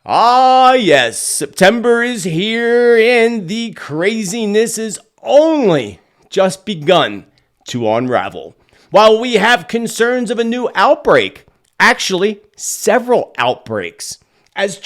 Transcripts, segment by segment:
Ah, yes, September is here and the craziness is only just begun to unravel. While we have concerns of a new outbreak, actually several outbreaks, as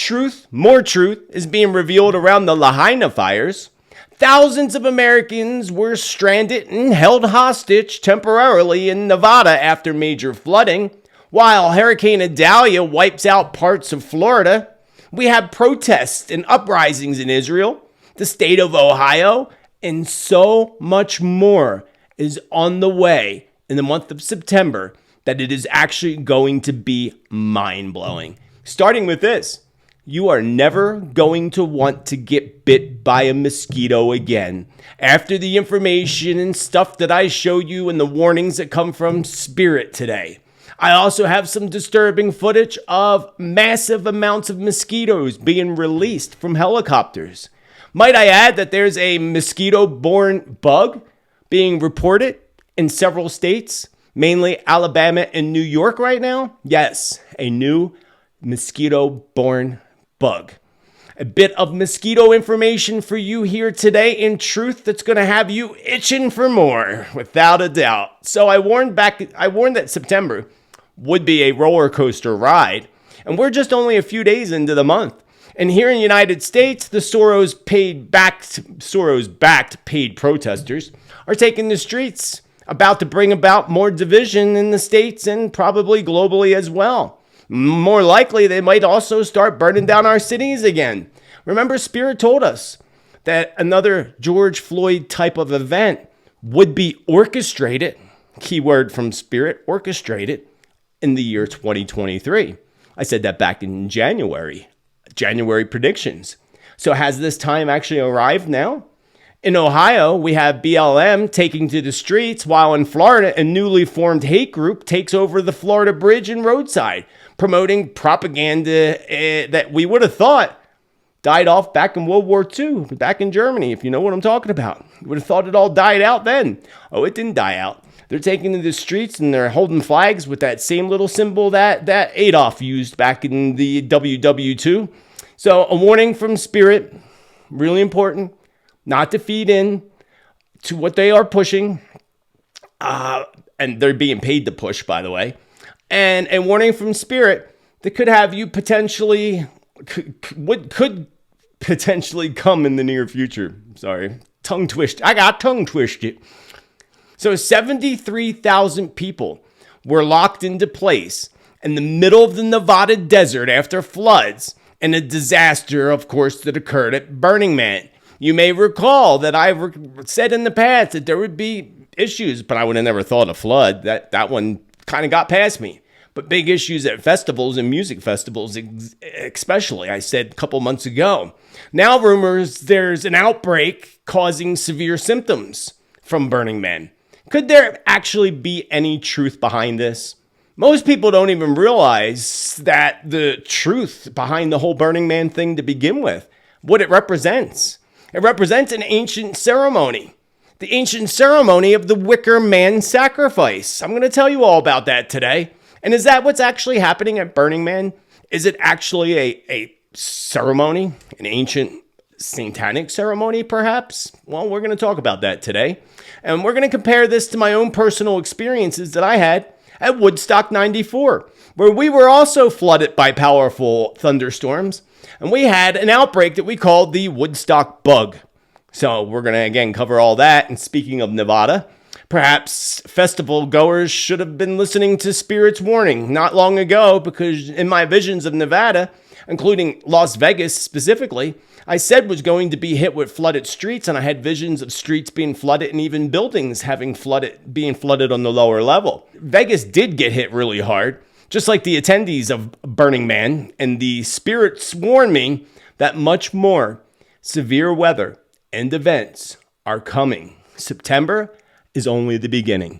more truth is being revealed around the LAHAINA fires, thousands of Americans were stranded and held hostage temporarily in Nevada after major flooding, while Hurricane Idalia wipes out parts of Florida. We have protests and uprisings in Israel, the state of Ohio, and so much more is on the way in the month of September that it is actually going to be mind-blowing. Starting with this, you are never going to want to get bit by a mosquito again. After the information and stuff that I showed you and the warnings that come from Spirit today. I also have some disturbing footage of massive amounts of mosquitoes being released from helicopters. Might I add that there's a mosquito-borne bug being reported in several states, mainly Alabama and New York right now? Yes, a new mosquito-borne bug. A bit of mosquito information for you here today in truth that's going to have you itching for more, without a doubt. So I warned that September would be a roller coaster ride, and we're just only a few days into the month. And here in the United States, the Soros-backed paid protesters are taking the streets, about to bring about more division in the states and probably globally as well. More likely, they might also start burning down our cities again. Remember, Spirit told us that another George Floyd type of event would be orchestrated, keyword from Spirit, orchestrated, in the year 2023. I said that back in January predictions. So has this time actually arrived now? In Ohio, we have BLM taking to the streets, while in Florida, a newly formed hate group takes over the Florida bridge and roadside, promoting propaganda that we would have thought died off back in World War II, back in Germany, if you know what I'm talking about. You would have thought it all died out then. Oh, it didn't die out. They're taking to the streets and they're holding flags with that same little symbol that Adolf used back in the WW2. So a warning from Spirit, really important, not to feed in to what they are pushing. And they're being paid to push, by the way. And a warning from Spirit that could have you potentially, could potentially come in the near future. Sorry, tongue twist. I got tongue twisted. So 73,000 people were locked into place in the middle of the Nevada desert after floods and a disaster, of course, that occurred at Burning Man. You may recall that I've said in the past that there would be issues, but I would have never thought a flood. That one kind of got past me. But big issues at festivals and music festivals, especially, I said a couple months ago. Now rumors there's an outbreak causing severe symptoms from Burning Man. Could there actually be any truth behind this? Most people don't even realize that the truth behind the whole Burning Man thing to begin with, what it represents. It represents an ancient ceremony. The ancient ceremony of the Wicker Man sacrifice. I'm going to tell you all about that today. And is that what's actually happening at Burning Man? Is it actually a ceremony, an ancient satanic ceremony, perhaps? Well, we're going to talk about that today. And we're going to compare this to my own personal experiences that I had at Woodstock 94, where we were also flooded by powerful thunderstorms. And we had an outbreak that we called the Woodstock bug. So we're going to, again, cover all that. And speaking of Nevada, perhaps festival goers should have been listening to Spirit's warning not long ago, because in my visions of Nevada, including Las Vegas specifically, I said was going to be hit with flooded streets, and I had visions of streets being flooded and even buildings being flooded on the lower level. Vegas did get hit really hard, just like the attendees of Burning Man, and the spirits warned me that much more severe weather and events are coming. September is only the beginning,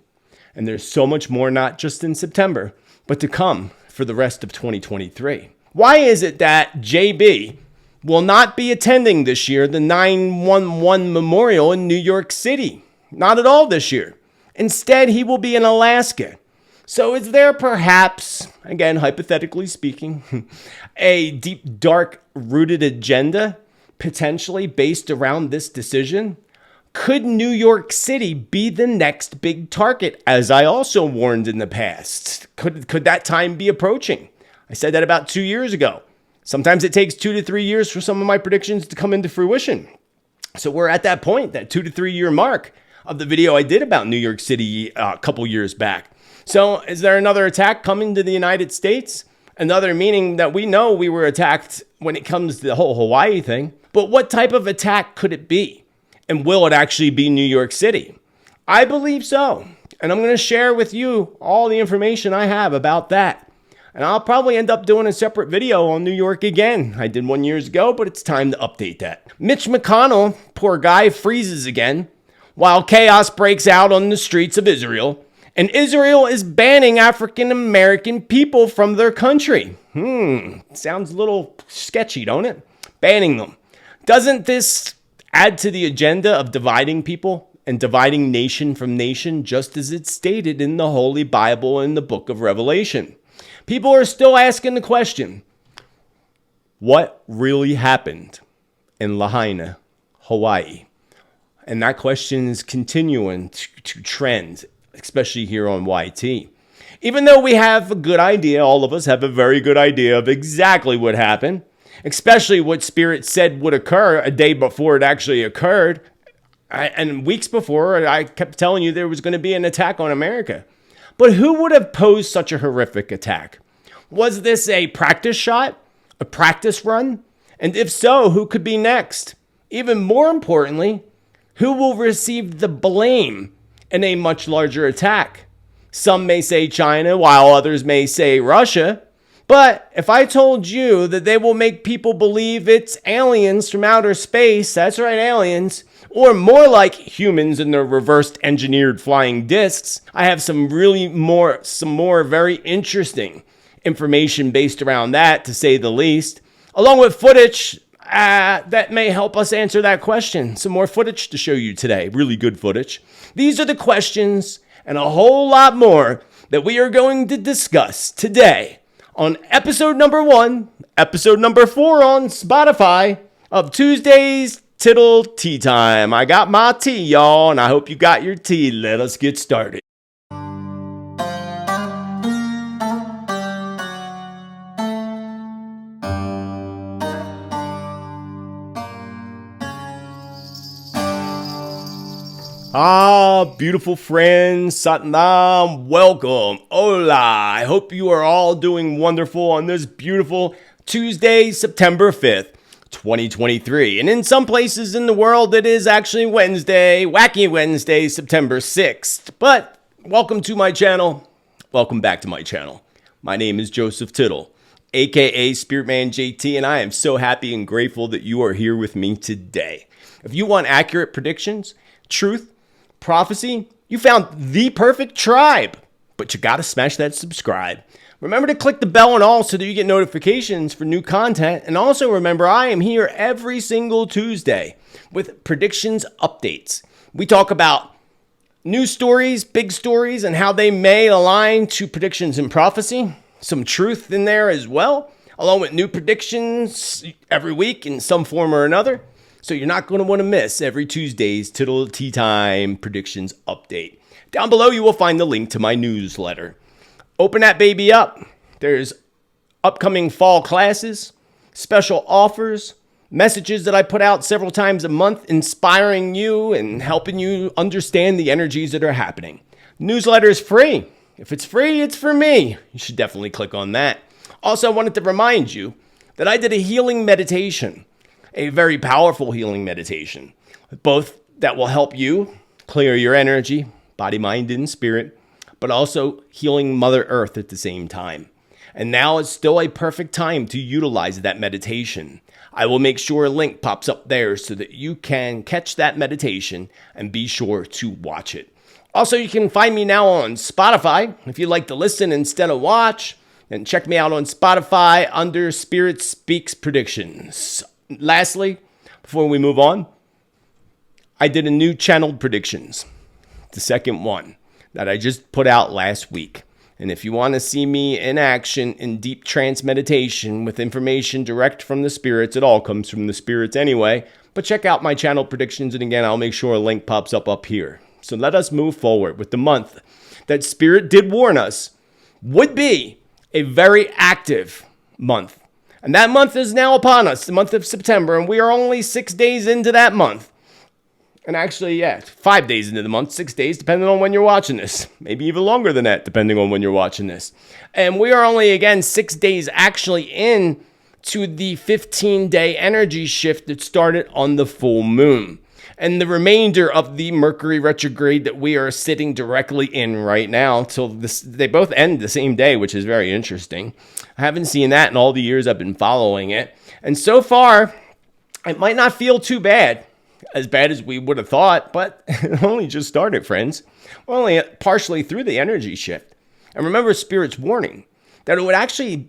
and there's so much more, not just in September, but to come for the rest of 2023. Why is it that JB will not be attending this year the 9/11 memorial in New York City? Not at all this year. Instead, he will be in Alaska. So is there perhaps, again, hypothetically speaking, a deep, dark, rooted agenda potentially based around this decision? Could New York City be the next big target, as I also warned in the past? Could that time be approaching? I said that about 2 years ago. Sometimes it takes 2 to 3 years for some of my predictions to come into fruition. So we're at that point, that 2 to 3 year mark of the video I did about New York City a couple years back. So is there another attack coming to the United States? Another meaning that we know we were attacked when it comes to the whole Hawaii thing. But what type of attack could it be? And will it actually be New York City? I believe so. And I'm going to share with you all the information I have about that. And I'll probably end up doing a separate video on New York again. I did one years ago, but it's time to update that. Mitch McConnell, poor guy, freezes again while chaos breaks out on the streets of Israel. And Israel is banning African American people from their country. Sounds a little sketchy, don't it? Banning them. Doesn't this add to the agenda of dividing people and dividing nation from nation, just as it's stated in the Holy Bible in the book of Revelation? People are still asking the question, what really happened in Lahaina, Hawaii? And that question is continuing to trend, especially here on YT. Even though we have a good idea, all of us have a very good idea of exactly what happened, especially what Spirit said would occur a day before it actually occurred. And weeks before, I kept telling you there was going to be an attack on America. But who would have posed such a horrific attack? Was this a practice shot? A practice run? And if so, who could be next? Even more importantly, who will receive the blame in a much larger attack? Some may say China, while others may say Russia. But if I told you that they will make people believe it's aliens from outer space, that's right, aliens, or more like humans in their reversed engineered flying discs, I have some more very interesting information based around that, to say the least, along with footage that may help us answer that question. Some more footage to show you today, really good footage. These are the questions and a whole lot more that we are going to discuss today on episode number 1, episode number 4 on Spotify of Tuesday's Tittle Tea Time. I got my tea, y'all, and I hope you got your tea. Let us get started. Beautiful friends, Satnam, welcome, hola. I hope you are all doing wonderful on this beautiful Tuesday, September 5th, 2023. And in some places in the world, it is actually Wednesday, Wacky Wednesday, September 6th. But welcome to my channel. Welcome back to my channel. My name is Joseph Tittel, aka Spiritman JT, and I am so happy and grateful that you are here with me today. If you want accurate predictions, truth, prophecy, you found the perfect tribe. But you gotta smash that subscribe. Remember to click the bell and all so that you get notifications for new content. And also remember, I am here every single Tuesday with predictions updates. We talk about news stories, big stories, and how they may align to predictions and prophecy. Some truth in there as well, along with new predictions every week in some form or another. So you're not going to want to miss every Tuesday's Tittle Tea Time predictions update. Down below, you will find the link to my newsletter. Open that baby up. There's upcoming fall classes, special offers, messages that I put out several times a month, inspiring you and helping you understand the energies that are happening. Newsletter is free. If it's free, it's for me. You should definitely click on that. Also, I wanted to remind you that I did a healing meditation. A very powerful healing meditation, both that will help you clear your energy, body, mind, and spirit, but also healing Mother Earth at the same time. And now is still a perfect time to utilize that meditation. I will make sure a link pops up there so that you can catch that meditation and be sure to watch it. Also, you can find me now on Spotify. If you'd like to listen instead of watch, then check me out on Spotify under Spirit Speaks Predictions. Lastly, before we move on, I did a new channeled predictions, the second one that I just put out last week. And if you want to see me in action in deep trance meditation with information direct from the spirits, it all comes from the spirits anyway. But check out my channel predictions, and again, I'll make sure a link pops up here. So let us move forward with the month that Spirit did warn us would be a very active month. And that month is now upon us, the month of September, and we are only 6 days into that month. And actually, 5 days into the month, 6 days, depending on when you're watching this. Maybe even longer than that, depending on when you're watching this. And we are only, again, 6 days actually in to the 15-day energy shift that started on the full moon. And the remainder of the Mercury retrograde that we are sitting directly in right now, till they both end the same day, which is very interesting. I haven't seen that in all the years I've been following it. And so far, it might not feel too bad, as bad as we would have thought, but it only just started, friends. We're only partially through the energy shift. And remember Spirit's warning that it would actually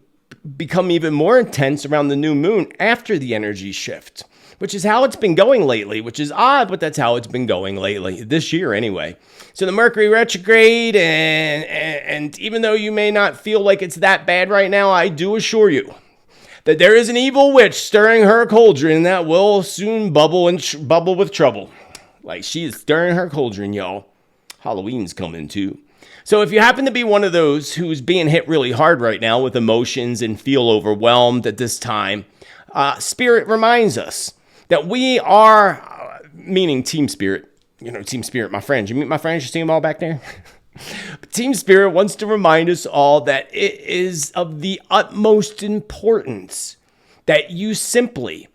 become even more intense around the new moon after the energy shift, which is how it's been going lately, which is odd, but that's how it's been going lately, this year anyway. So the Mercury retrograde, and even though you may not feel like it's that bad right now, I do assure you that there is an evil witch stirring her cauldron that will soon bubble with trouble. Like, she is stirring her cauldron, y'all. Halloween's coming too. So if you happen to be one of those who's being hit really hard right now with emotions and feel overwhelmed at this time, Spirit reminds us that we are, meaning Team Spirit, Team Spirit, my friends. You meet my friends? You see them all back there? Team Spirit wants to remind us all that it is of the utmost importance that you simply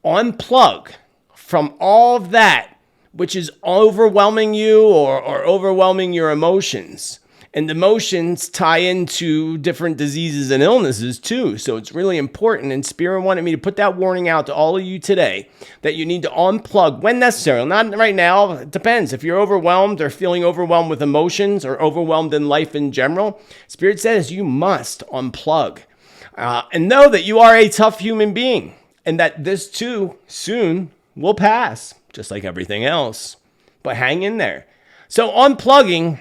unplug from all of that which is overwhelming you or overwhelming your emotions. And emotions tie into different diseases and illnesses too. So it's really important. And Spirit wanted me to put that warning out to all of you today that you need to unplug when necessary. Not right now. It depends. If you're overwhelmed or feeling overwhelmed with emotions or overwhelmed in life in general, Spirit says you must unplug. And know that you are a tough human being and that this too soon will pass, just like everything else. But hang in there. So unplugging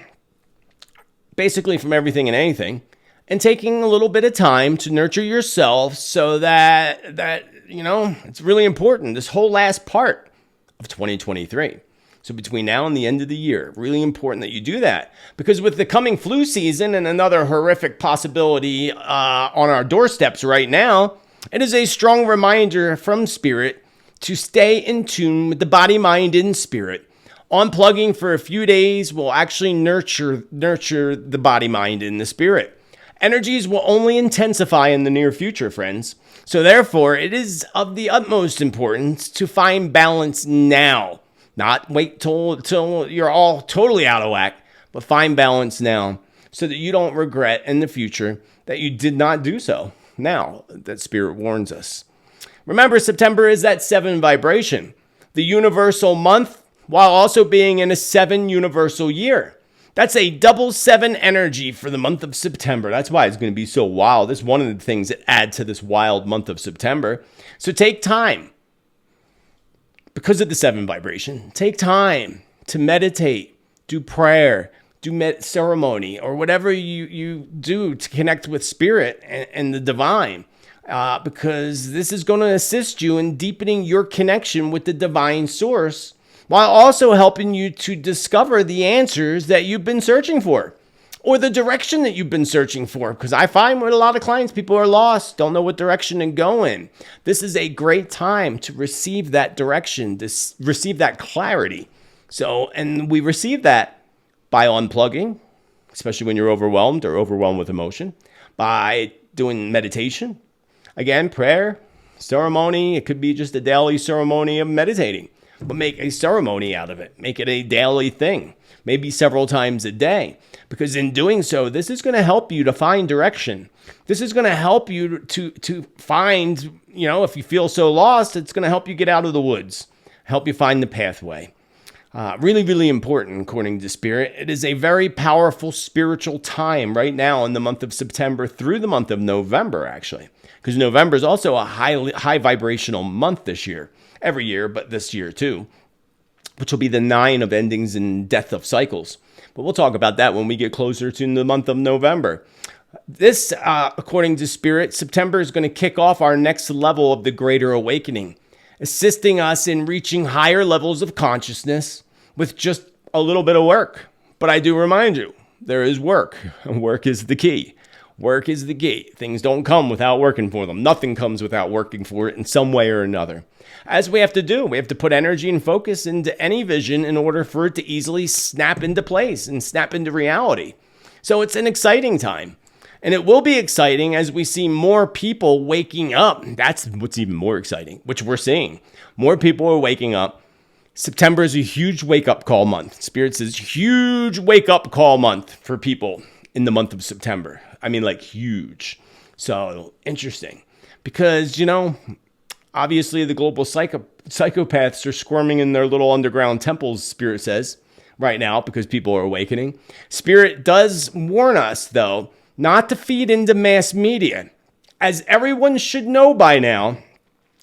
basically from everything and anything, and taking a little bit of time to nurture yourself so that it's really important, this whole last part of 2023. So between now and the end of the year, really important that you do that. Because with the coming flu season and another horrific possibility on our doorsteps right now, it is a strong reminder from Spirit to stay in tune with the body, mind, and spirit. Unplugging for a few days will actually nurture the body, mind, and the spirit. Energies will only intensify in the near future, friends. So therefore, it is of the utmost importance to find balance now. Not wait till you're all totally out of whack, but find balance now so that you don't regret in the future that you did not do so now that Spirit warns us. Remember, September is that 7 vibration, the universal month, while also being in a 7 universal year. That's a double 7 energy for the month of September. That's why it's going to be so wild. That's one of the things that add to this wild month of September. So take time. Because of the 7 vibration, take time to meditate, do prayer, do ceremony, or whatever you do to connect with Spirit and the divine. Because this is going to assist you in deepening your connection with the divine source, while also helping you to discover the answers that you've been searching for, or the direction that you've been searching for. Because I find with a lot of clients, people are lost, don't know what direction to go in. This is a great time to receive that direction, to receive that clarity. So, and we receive that by unplugging, especially when you're overwhelmed or overwhelmed with emotion, by doing meditation. Again, prayer, ceremony, it could be just a daily ceremony of meditating. But make a ceremony out of it. Make it a daily thing, maybe several times a day. Because in doing so, this is going to help you to find direction. This is going to help you to find, if you feel so lost, it's going to help you get out of the woods, help you find the pathway. Really, really important, according to Spirit. It is a very powerful spiritual time right now in the month of September through the month of November, actually. Because November is also a high vibrational month this year. Every year, but this year too. which will be the 9 of endings and death of cycles. But we'll talk about that when we get closer to the month of November. This, according to Spirit, September is going to kick off our next level of the Greater Awakening, assisting us in reaching higher levels of consciousness with just a little bit of work. But I do remind you, there is work, and work is the key. Work is the key. Things don't come without working for them. Nothing comes without working for it in some way or another. As we have to do, we have to put energy and focus into any vision in order for it to easily snap into place and snap into reality. So it's an exciting time. And it will be exciting as we see more people waking up. That's what's even more exciting, which we're seeing. More people are waking up. September is a huge wake-up call month. Spirit says huge wake-up call month for people in the month of September. I mean, like huge. So interesting. Because, obviously the global psychopaths are squirming in their little underground temples, Spirit says, right now, because people are awakening. Spirit does warn us, though, not to feed into mass media, as everyone should know by now.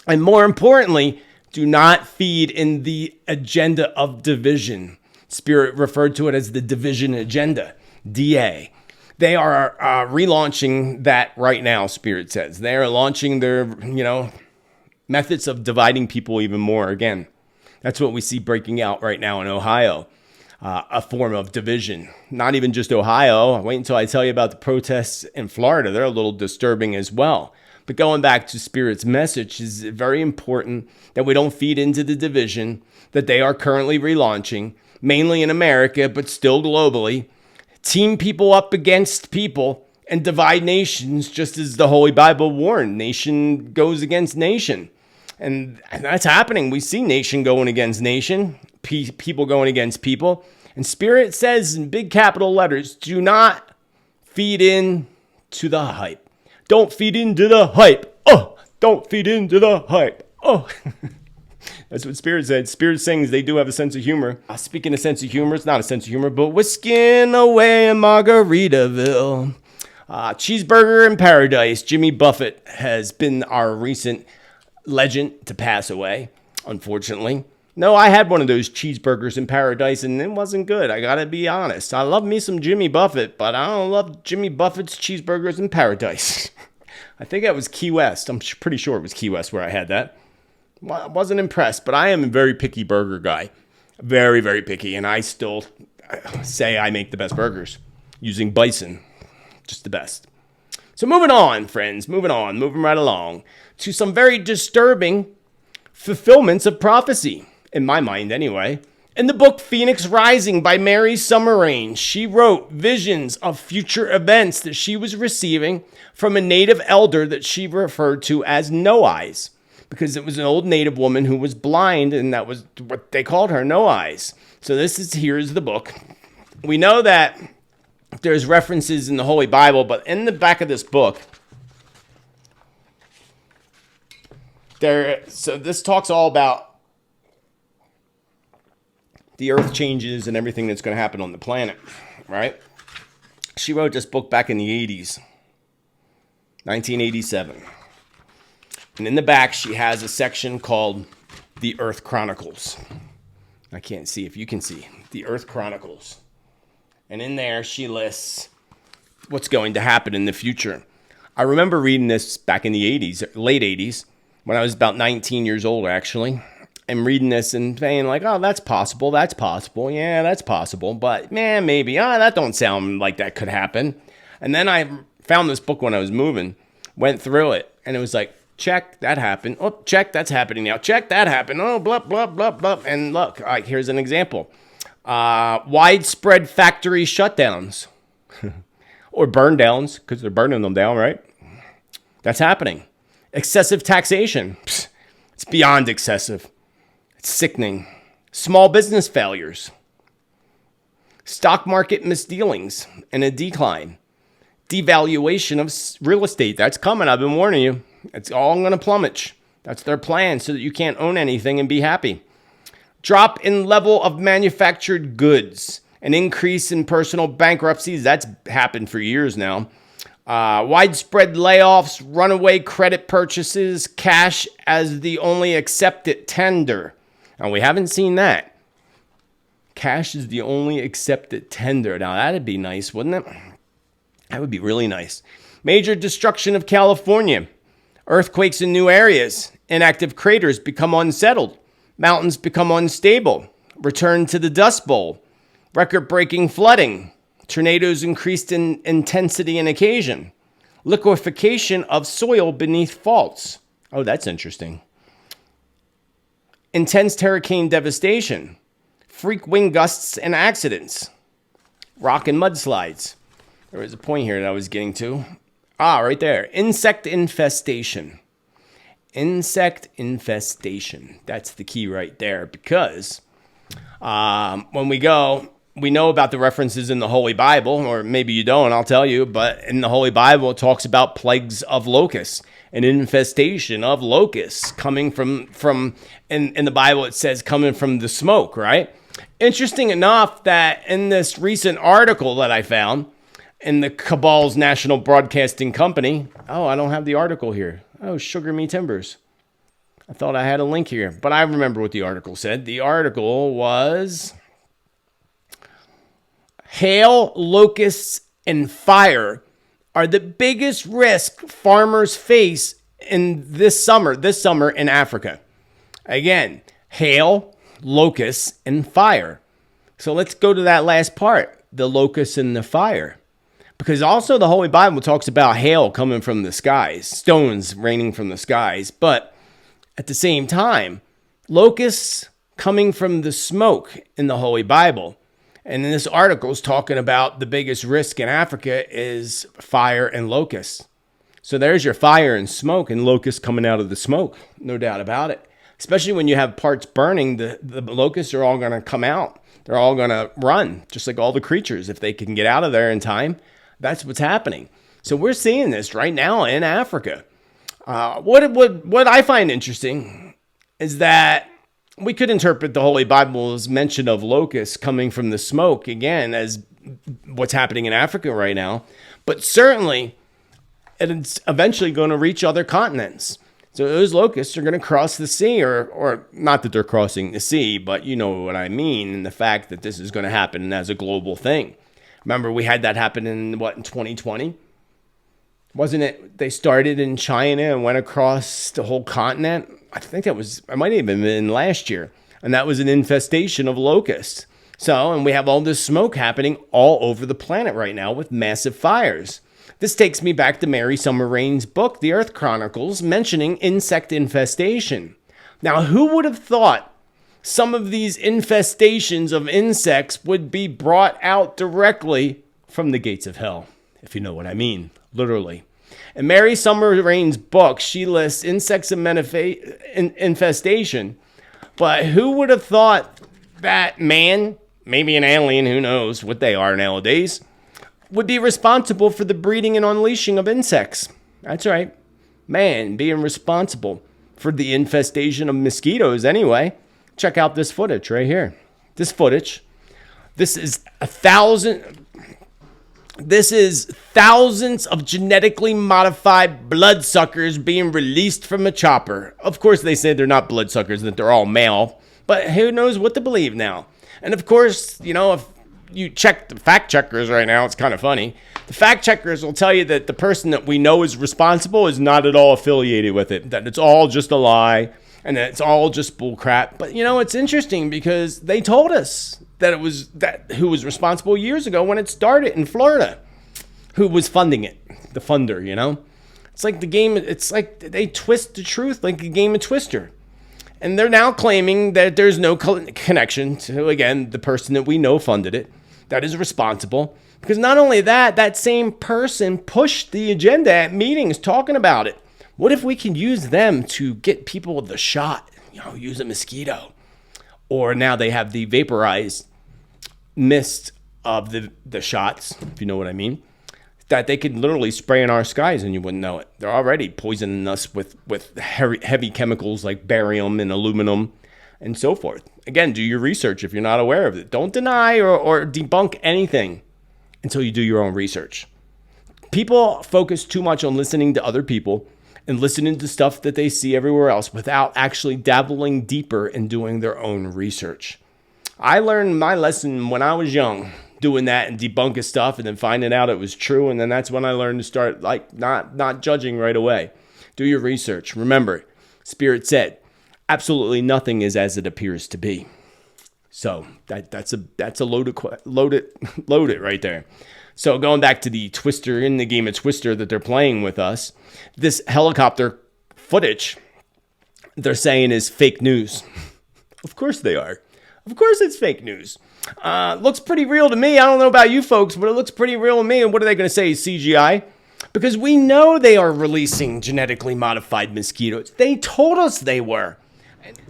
And more importantly, do not feed in the agenda of division. Spirit referred to it as the division agenda, DA. They are relaunching that right now, Spirit says. They are launching their, methods of dividing people even more again. That's what we see breaking out right now in Ohio. A form of division. Not even just Ohio. Wait until I tell you about the protests in Florida. They're a little disturbing as well. But going back to Spirit's message, is very important that we don't feed into the division that they are currently relaunching, mainly in America, but still globally. Team people up against people and divide nations, just as the Holy Bible warned. Nation goes against nation. And that's happening. We see nation going against nation, people going against people. And Spirit says in big capital letters, do not feed in to the hype. Don't feed into the hype. Oh, don't feed into the hype. Oh, that's what Spirit said. Spirit sings they do have a sense of humor. Speaking of sense of humor, it's not a sense of humor, but whisking away in Margaritaville. Cheeseburger in Paradise. Jimmy Buffett has been our recent legend to pass away, unfortunately. No, I had one of those cheeseburgers in Paradise, and it wasn't good. I gotta be honest. I love me some Jimmy Buffett, but I don't love Jimmy Buffett's cheeseburgers in Paradise. I think that was Key West. I'm pretty sure it was Key West where I had that. Well, I wasn't impressed, but I am a very picky burger guy. Very, very picky, and I still say I make the best burgers using bison. Just the best. So moving on, friends. Moving right along to some very disturbing fulfillments of prophecy. In my mind, anyway. In the book Phoenix Rising by Mary Summer Rain, she wrote visions of future events that she was receiving from a native elder that she referred to as No Eyes, because it was an old native woman who was blind, and that was what they called her, No Eyes. So here's the book. We know that there's references in the Holy Bible, but in the back of this book, so this talks all about the earth changes and everything that's going to happen on the planet, right? She wrote this book back in the 80s, 1987. And in the back, she has a section called The Earth Chronicles. I can't see if you can see. The Earth Chronicles. And in there, she lists what's going to happen in the future. I remember reading this back in the 80s, late 80s, when I was about 19 years old, actually. And reading this and saying like, oh, that's possible. Yeah, that's possible. But man, maybe. That don't sound like that could happen. And then I found this book when I was moving, went through it, and it was like, check, that happened. Oh, check, that's happening now. Check, that happened. Oh, blah, blah, blah, blah. And look, all right, here's an example. Widespread factory shutdowns or burn downs, because they're burning them down, right? That's happening. Excessive taxation. It's beyond excessive. Sickening. Small business failures. Stock market misdealings and a decline. Devaluation of real estate. That's coming. I've been warning you. It's all going to plummet. That's their plan so that you can't own anything and be happy. Drop in level of manufactured goods. An increase in personal bankruptcies. That's happened for years now. Widespread layoffs, runaway credit purchases, cash as the only accepted tender. And we haven't seen that. Cash is the only accepted tender. Now, that'd be nice, wouldn't it? That would be really nice. Major destruction of California. Earthquakes in new areas. Inactive craters become unsettled. Mountains become unstable. Return to the Dust Bowl. Record-breaking flooding. Tornadoes increased in intensity and occasion. Liquefaction of soil beneath faults. Oh, that's interesting. Intense hurricane devastation. Freak wind gusts and accidents. Rock and mudslides. There was a point here that I was getting to. Right there. Insect infestation. Insect infestation. That's the key right there, because when we know about the references in the Holy Bible, or maybe you don't, I'll tell you, but in the Holy Bible, it talks about plagues of locusts, an infestation of locusts coming from in the Bible, it says coming from the smoke, right? Interesting enough that in this recent article that I found in the Cabal's National Broadcasting Company, I don't have the article here. Oh, sugar me timbers. I thought I had a link here, but I remember what the article said. The article was hail, locusts, and fire are the biggest risk farmers face in this summer in Africa. Again, hail, locusts, and fire. So let's go to that last part, the locusts and the fire. Because also the Holy Bible talks about hail coming from the skies, stones raining from the skies. But at the same time, locusts coming from the smoke in the Holy Bible. And in this article is talking about the biggest risk in Africa is fire and locusts. So there's your fire and smoke, and locusts coming out of the smoke. No doubt about it. Especially when you have parts burning, the locusts are all going to come out. They're all going to run, just like all the creatures. If they can get out of there in time, that's what's happening. So we're seeing this right now in Africa. What I find interesting is that we could interpret the Holy Bible's mention of locusts coming from the smoke, again, as what's happening in Africa right now. But certainly, it's eventually going to reach other continents. So those locusts are going to cross the sea, or not that they're crossing the sea, but you know what I mean, and the fact that this is going to happen as a global thing. Remember, we had that happen in 2020? Wasn't it? They started in China and went across the whole continent. I think it might have even been last year. And that was an infestation of locusts. So, and we have all this smoke happening all over the planet right now with massive fires. This takes me back to Mary Summer Rain's book, The Earth Chronicles, mentioning insect infestation. Now, who would have thought some of these infestations of insects would be brought out directly from the gates of hell, if you know what I mean, literally. In Mary Summer Rain's book, she lists insects and infestation, but who would have thought that man, maybe an alien, who knows what they are nowadays, would be responsible for the breeding and unleashing of insects? That's right, man being responsible for the infestation of mosquitoes anyway. Check out this footage right here. This footage. This is thousands of genetically modified bloodsuckers being released from a chopper. Of course, they say they're not bloodsuckers, that they're all male, but who knows what to believe now. And of course, you know, if you check the fact checkers right now, it's kind of funny. The fact checkers will tell you that the person that we know is responsible is not at all affiliated with it, that it's all just a lie, and that it's all just bullcrap. But, you know, it's interesting because they told us that it was who was responsible years ago when it started in Florida, who was funding it, the funder, you know. It's like the game, it's like they twist the truth like a game of Twister. And they're now claiming that there's no connection to, again, the person that we know funded it, that is responsible. Because not only that, that same person pushed the agenda at meetings talking about it. What if we can use them to get people the shot? You know, use a mosquito. Or now they have the vaporized mist of the shots, if you know what I mean, that they could literally spray in our skies and you wouldn't know it. They're already poisoning us with heavy chemicals like barium and aluminum and so forth. Again, do your research if you're not aware of it. Don't deny or debunk anything until you do your own research. People focus too much on listening to other people and listening to stuff that they see everywhere else without actually dabbling deeper and doing their own research. I learned my lesson when I was young, doing that and debunking stuff and then finding out it was true. And then that's when I learned to start not judging right away. Do your research. Remember, Spirit said, absolutely nothing is as it appears to be. So that's a loaded right there. So going back to the Twister, in the game of Twister that they're playing with us, this helicopter footage they're saying is fake news. Of course they are. Of course it's fake news. Looks pretty real to me. I don't know about you folks, but it looks pretty real to me. And what are they going to say? CGI? Because we know they are releasing genetically modified mosquitoes. They told us they were.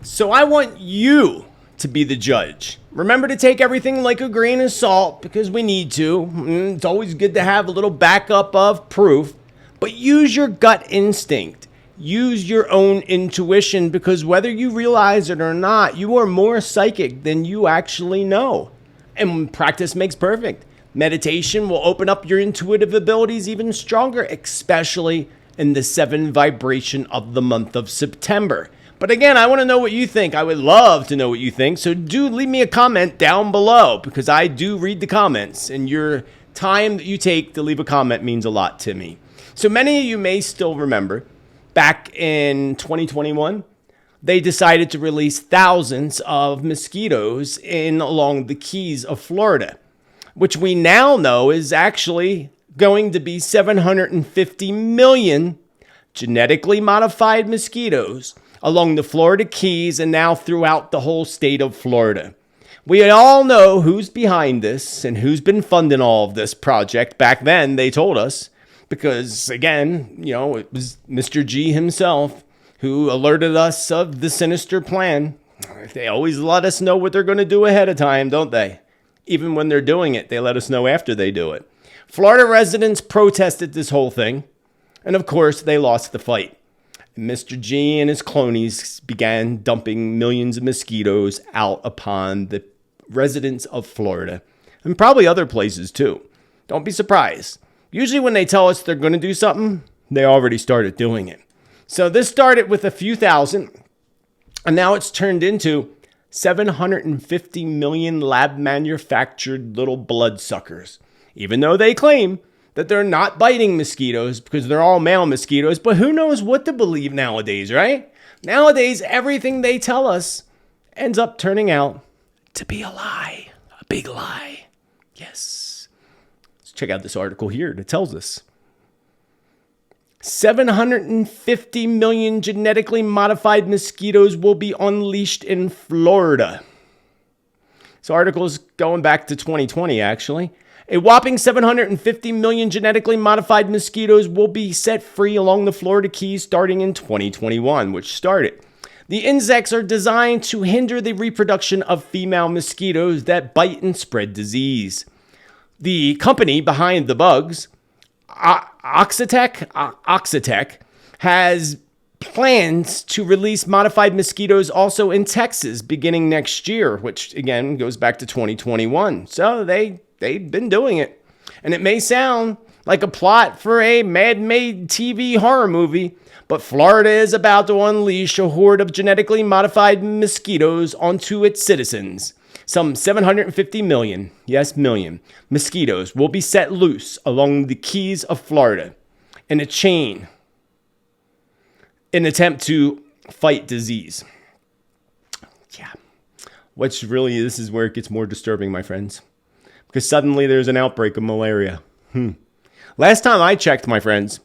So I want you to be the judge. Remember to take everything like a grain of salt, because we need to. It's always good to have a little backup of proof. But use your gut instinct. Use your own intuition, because whether you realize it or not, you are more psychic than you actually know. And practice makes perfect. Meditation will open up your intuitive abilities even stronger, especially in the 7 vibration of the month of September. But again, I want to know what you think. I would love to know what you think. So do leave me a comment down below, because I do read the comments, and your time that you take to leave a comment means a lot to me. So many of you may still remember back in 2021, they decided to release thousands of mosquitoes along the Keys of Florida, which we now know is actually going to be 750 million genetically modified mosquitoes along the Florida Keys and now throughout the whole state of Florida. We all know who's behind this and who's been funding all of this project. Back then, they told us, because again, it was Mr. G himself who alerted us of the sinister plan. They always let us know what they're going to do ahead of time, don't they? Even when they're doing it, they let us know after they do it. Florida residents protested this whole thing, and of course, they lost the fight. Mr. G and his cronies began dumping millions of mosquitoes out upon the residents of Florida, and probably other places too. Don't be surprised. Usually when they tell us they're going to do something, they already started doing it. So this started with a few thousand, and now it's turned into 750 million lab-manufactured little bloodsuckers. Even though they claim that they're not biting mosquitoes because they're all male mosquitoes, but who knows what to believe nowadays, right? Nowadays, everything they tell us ends up turning out to be a lie, a big lie. Yes. Let's check out this article here that tells us 750 million genetically modified mosquitoes will be unleashed in Florida. This article is going back to 2020, actually. A whopping 750 million genetically modified mosquitoes will be set free along the Florida Keys starting in 2021, which started. The insects are designed to hinder the reproduction of female mosquitoes that bite and spread disease. The company behind the bugs, Oxitec, has plans to release modified mosquitoes also in Texas beginning next year, which again goes back to 2021. So they've been doing it. And it may sound like a plot for a man-made TV horror movie, but Florida is about to unleash a horde of genetically modified mosquitoes onto its citizens. Some 750 million, yes, million, mosquitoes will be set loose along the Keys of Florida in a chain in an attempt to fight disease. Yeah. This is where it gets more disturbing, my friends. Because suddenly there's an outbreak of malaria. Last time I checked, my friends,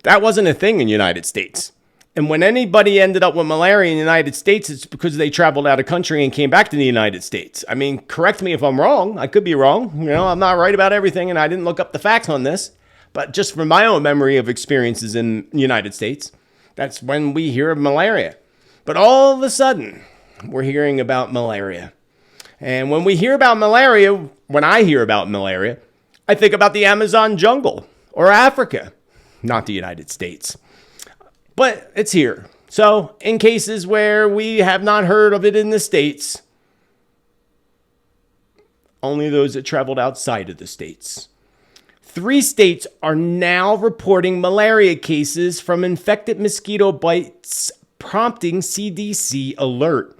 that wasn't a thing in the United States. And when anybody ended up with malaria in the United States, it's because they traveled out of country and came back to the United States. I mean, correct me if I'm wrong. I could be wrong. I'm not right about everything, and I didn't look up the facts on this. But just from my own memory of experiences in the United States, that's when we hear of malaria. But all of a sudden, we're hearing about malaria. And when I hear about malaria, I think about the Amazon jungle or Africa, not the United States. But it's here. So in cases where we have not heard of it in the States, only those that traveled outside of the States. 3 states are now reporting malaria cases from infected mosquito bites, prompting CDC alert.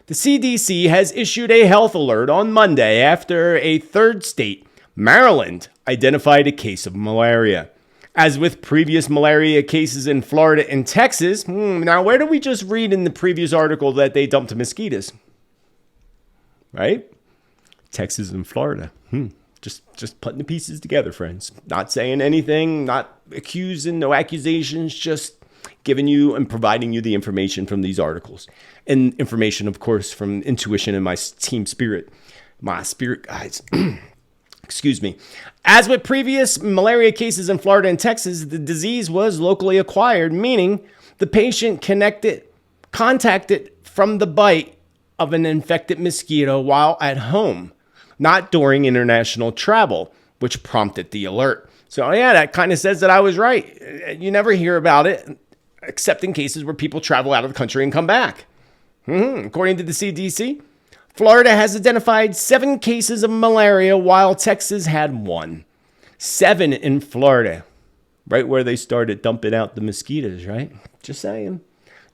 The CDC has issued a health alert on Monday after a third state, Maryland, identified a case of malaria. As with previous malaria cases in Florida and Texas, now where did we just read in the previous article that they dumped mosquitoes? Right? Texas and Florida. Just putting the pieces together, friends. Not saying anything, not accusing, no accusations, just giving you and providing you the information from these articles. And information, of course, from intuition and my team spirit. My spirit guides. Excuse me. As with previous malaria cases in Florida and Texas, the disease was locally acquired, meaning the patient contacted from the bite of an infected mosquito while at home, not during international travel, which prompted the alert. So yeah, that kind of says that I was right. You never hear about it, except in cases where people travel out of the country and come back. According to the CDC, Florida has identified 7 cases of malaria, while Texas had 1. 7 in Florida, right where they started dumping out the mosquitoes, right? Just saying.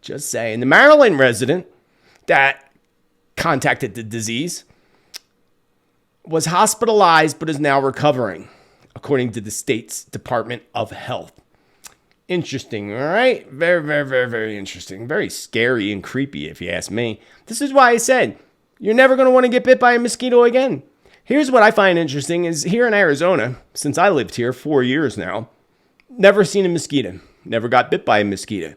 The Maryland resident that contacted the disease was hospitalized but is now recovering, according to the state's Department of Health. Interesting, all right? Very, very, very, very interesting. Very scary and creepy, if you ask me. This is why I said you're never going to want to get bit by a mosquito again. Here's what I find interesting is here in Arizona, since I lived here 4 years now, never seen a mosquito. Never got bit by a mosquito.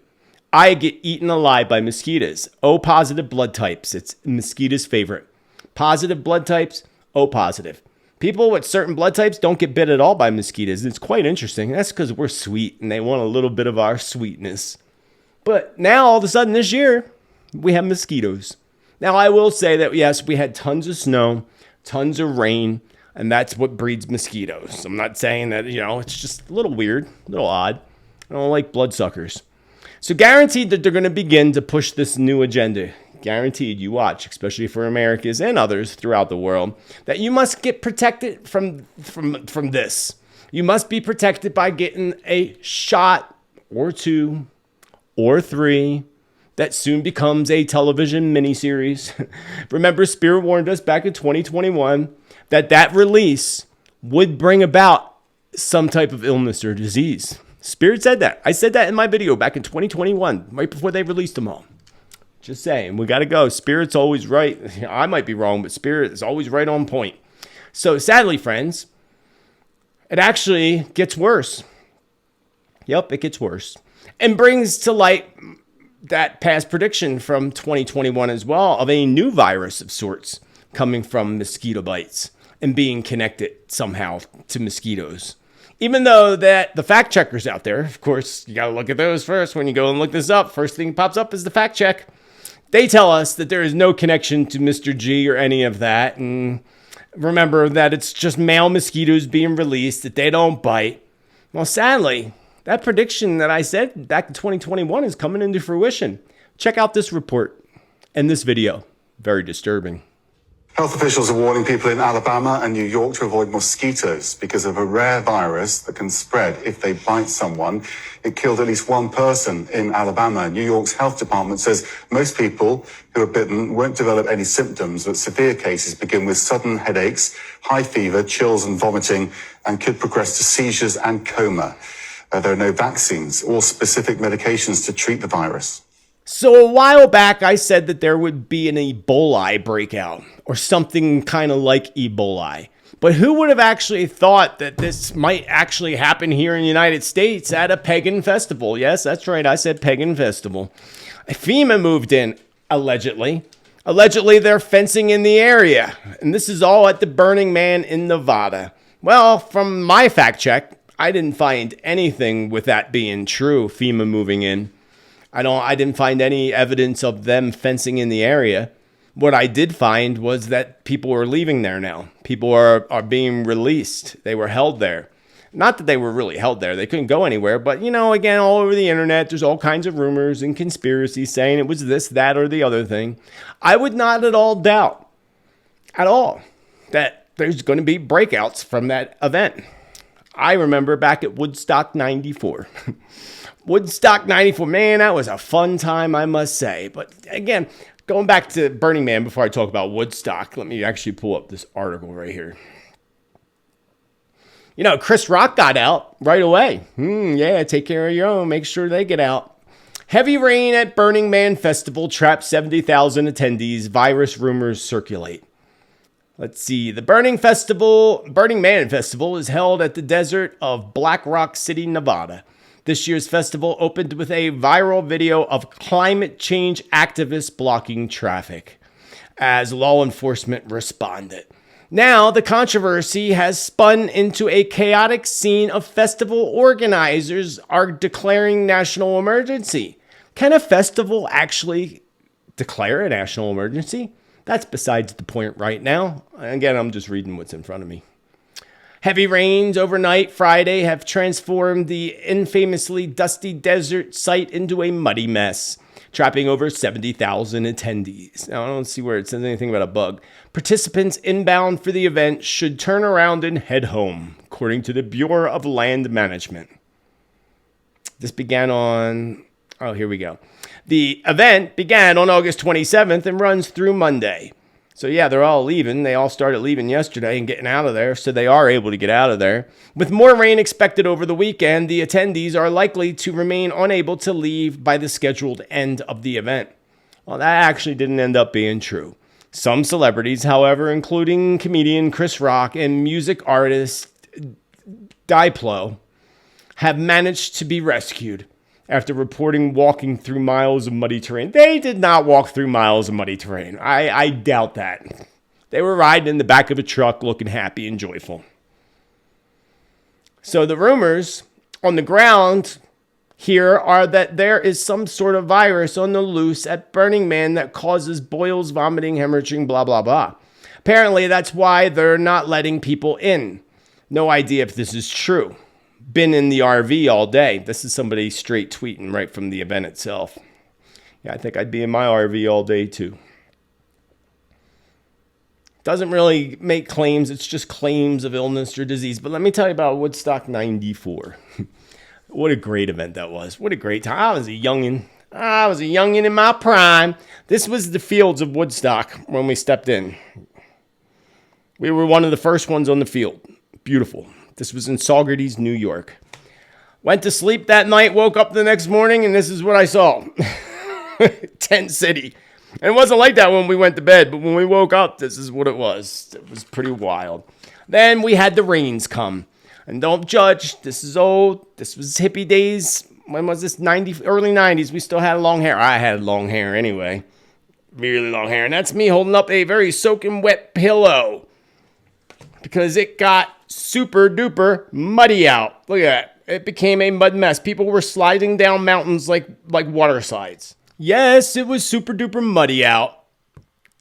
I get eaten alive by mosquitoes. O positive blood types. It's mosquito's favorite. Positive blood types, O positive. People with certain blood types don't get bit at all by mosquitoes. It's quite interesting. That's because we're sweet and they want a little bit of our sweetness. But now all of a sudden this year, we have mosquitoes. Now I will say that yes, we had tons of snow, tons of rain, and that's what breeds mosquitoes. I'm not saying that, it's just a little weird, a little odd. I don't like bloodsuckers. So guaranteed that they're going to begin to push this new agenda. Guaranteed, you watch, especially for Americans and others throughout the world, that you must get protected from this. You must be protected by getting a shot or 2 or 3 that soon becomes a television miniseries. Remember, Spirit warned us back in 2021 that release would bring about some type of illness or disease. Spirit said that. I said that in my video back in 2021, right before they released them all. Just saying, we got to go. Spirit's always right. I might be wrong, but Spirit is always right on point. So sadly, friends, it actually gets worse. Yep, it gets worse. And brings to light that past prediction from 2021 as well of a new virus of sorts coming from mosquito bites and being connected somehow to mosquitoes. Even though that the fact checkers out there, of course, you got to look at those first when you go and look this up. First thing pops up is the fact check. They tell us that there is no connection to Mr. G or any of that. And remember that it's just male mosquitoes being released, that they don't bite. Well, sadly, that prediction that I said back in 2021 is coming into fruition. Check out this report and this video. Very disturbing. Health officials are warning people in Alabama and New York to avoid mosquitoes because of a rare virus that can spread if they bite someone. It killed at least 1 person in Alabama. New York's health department says most people who are bitten won't develop any symptoms, but severe cases begin with sudden headaches, high fever, chills and vomiting, and could progress to seizures and coma. There are no vaccines or specific medications to treat the virus. So a while back, I said that there would be an Ebola breakout or something kind of like Ebola. But who would have actually thought that this might actually happen here in the United States at a pagan festival? Yes, that's right. I said pagan festival. FEMA moved in, allegedly. Allegedly, they're fencing in the area. And this is all at the Burning Man in Nevada. Well, from my fact check, I didn't find anything with that being true, FEMA moving in. I didn't find any evidence of them fencing in the area. What I did find was that people are leaving there now. People are being released. They were held there. Not that they were really held there. They couldn't go anywhere. But, again, all over the internet, there's all kinds of rumors and conspiracies saying it was this, that, or the other thing. I would not at all doubt, at all, that there's going to be breakouts from that event. I remember back at Woodstock 94. Woodstock 94, man, that was a fun time, I must say. But again, Going back to Burning Man before I talk about Woodstock, let me actually pull up this article right here. You know, Chris Rock got out right away. Yeah, take care of your own. Make sure they get out. Heavy rain at Burning Man Festival traps 70,000 attendees. Virus rumors circulate. Let's see. The Burning Man Festival is held at the desert of Black Rock City, Nevada. This year's festival opened with a viral video of climate change activists blocking traffic as law enforcement responded. Now, the controversy has spun into a chaotic scene of festival organizers are declaring national emergency. Can a festival actually declare a national emergency? That's besides the point right now. Again, I'm just reading what's in front of me. Heavy rains overnight Friday have transformed the infamously dusty desert site into a muddy mess, trapping over 70,000 attendees. Now, I don't see where it says anything about a bug. Participants inbound for the event should turn around and head home, according to the Bureau of Land Management. This began on... Oh, here we go. The event began on August 27th and runs through Monday. So yeah, they're all leaving. They all started leaving yesterday and getting out of there, so they are able to get out of there. With more rain expected over the weekend, the attendees are likely to remain unable to leave by the scheduled end of the event. Well, that actually didn't end up being true. Some celebrities, however, including comedian Chris Rock and music artist Diplo, have managed to be rescued after reporting walking through miles of muddy terrain. They did not walk through miles of muddy terrain. I doubt that. They were riding in the back of a truck looking happy and joyful. So the rumors on the ground here are that there is some sort of virus on the loose at Burning Man that causes boils, vomiting, hemorrhaging, blah, blah, blah. Apparently, that's why they're not letting people in. No idea if this is true. Been in the RV all day. This is somebody straight tweeting right from the event itself. Yeah, I think I'd be in my RV all day too. Doesn't really make claims. It's just claims of illness or disease. But let me tell you about Woodstock 94. What a great event that was. What a great time. I was a youngin'. In my prime. This was the fields of Woodstock when we stepped in. We were one of the first ones on the field. Beautiful. This was in Saugerties, New York. Went to sleep that night, woke up the next morning, and this is what I saw. Tent City. And it wasn't like that when we went to bed, but when we woke up, this is what it was. It was pretty wild. Then we had the rains come. And don't judge. This is old. This was hippie days. When was this? Early 90s. We still had long hair. I had long hair anyway. Really long hair. And that's me holding up a very soaking wet pillow. Because it got super duper muddy out. Look at that. It became a mud mess. People were sliding down mountains like water slides. Yes, it was super duper muddy out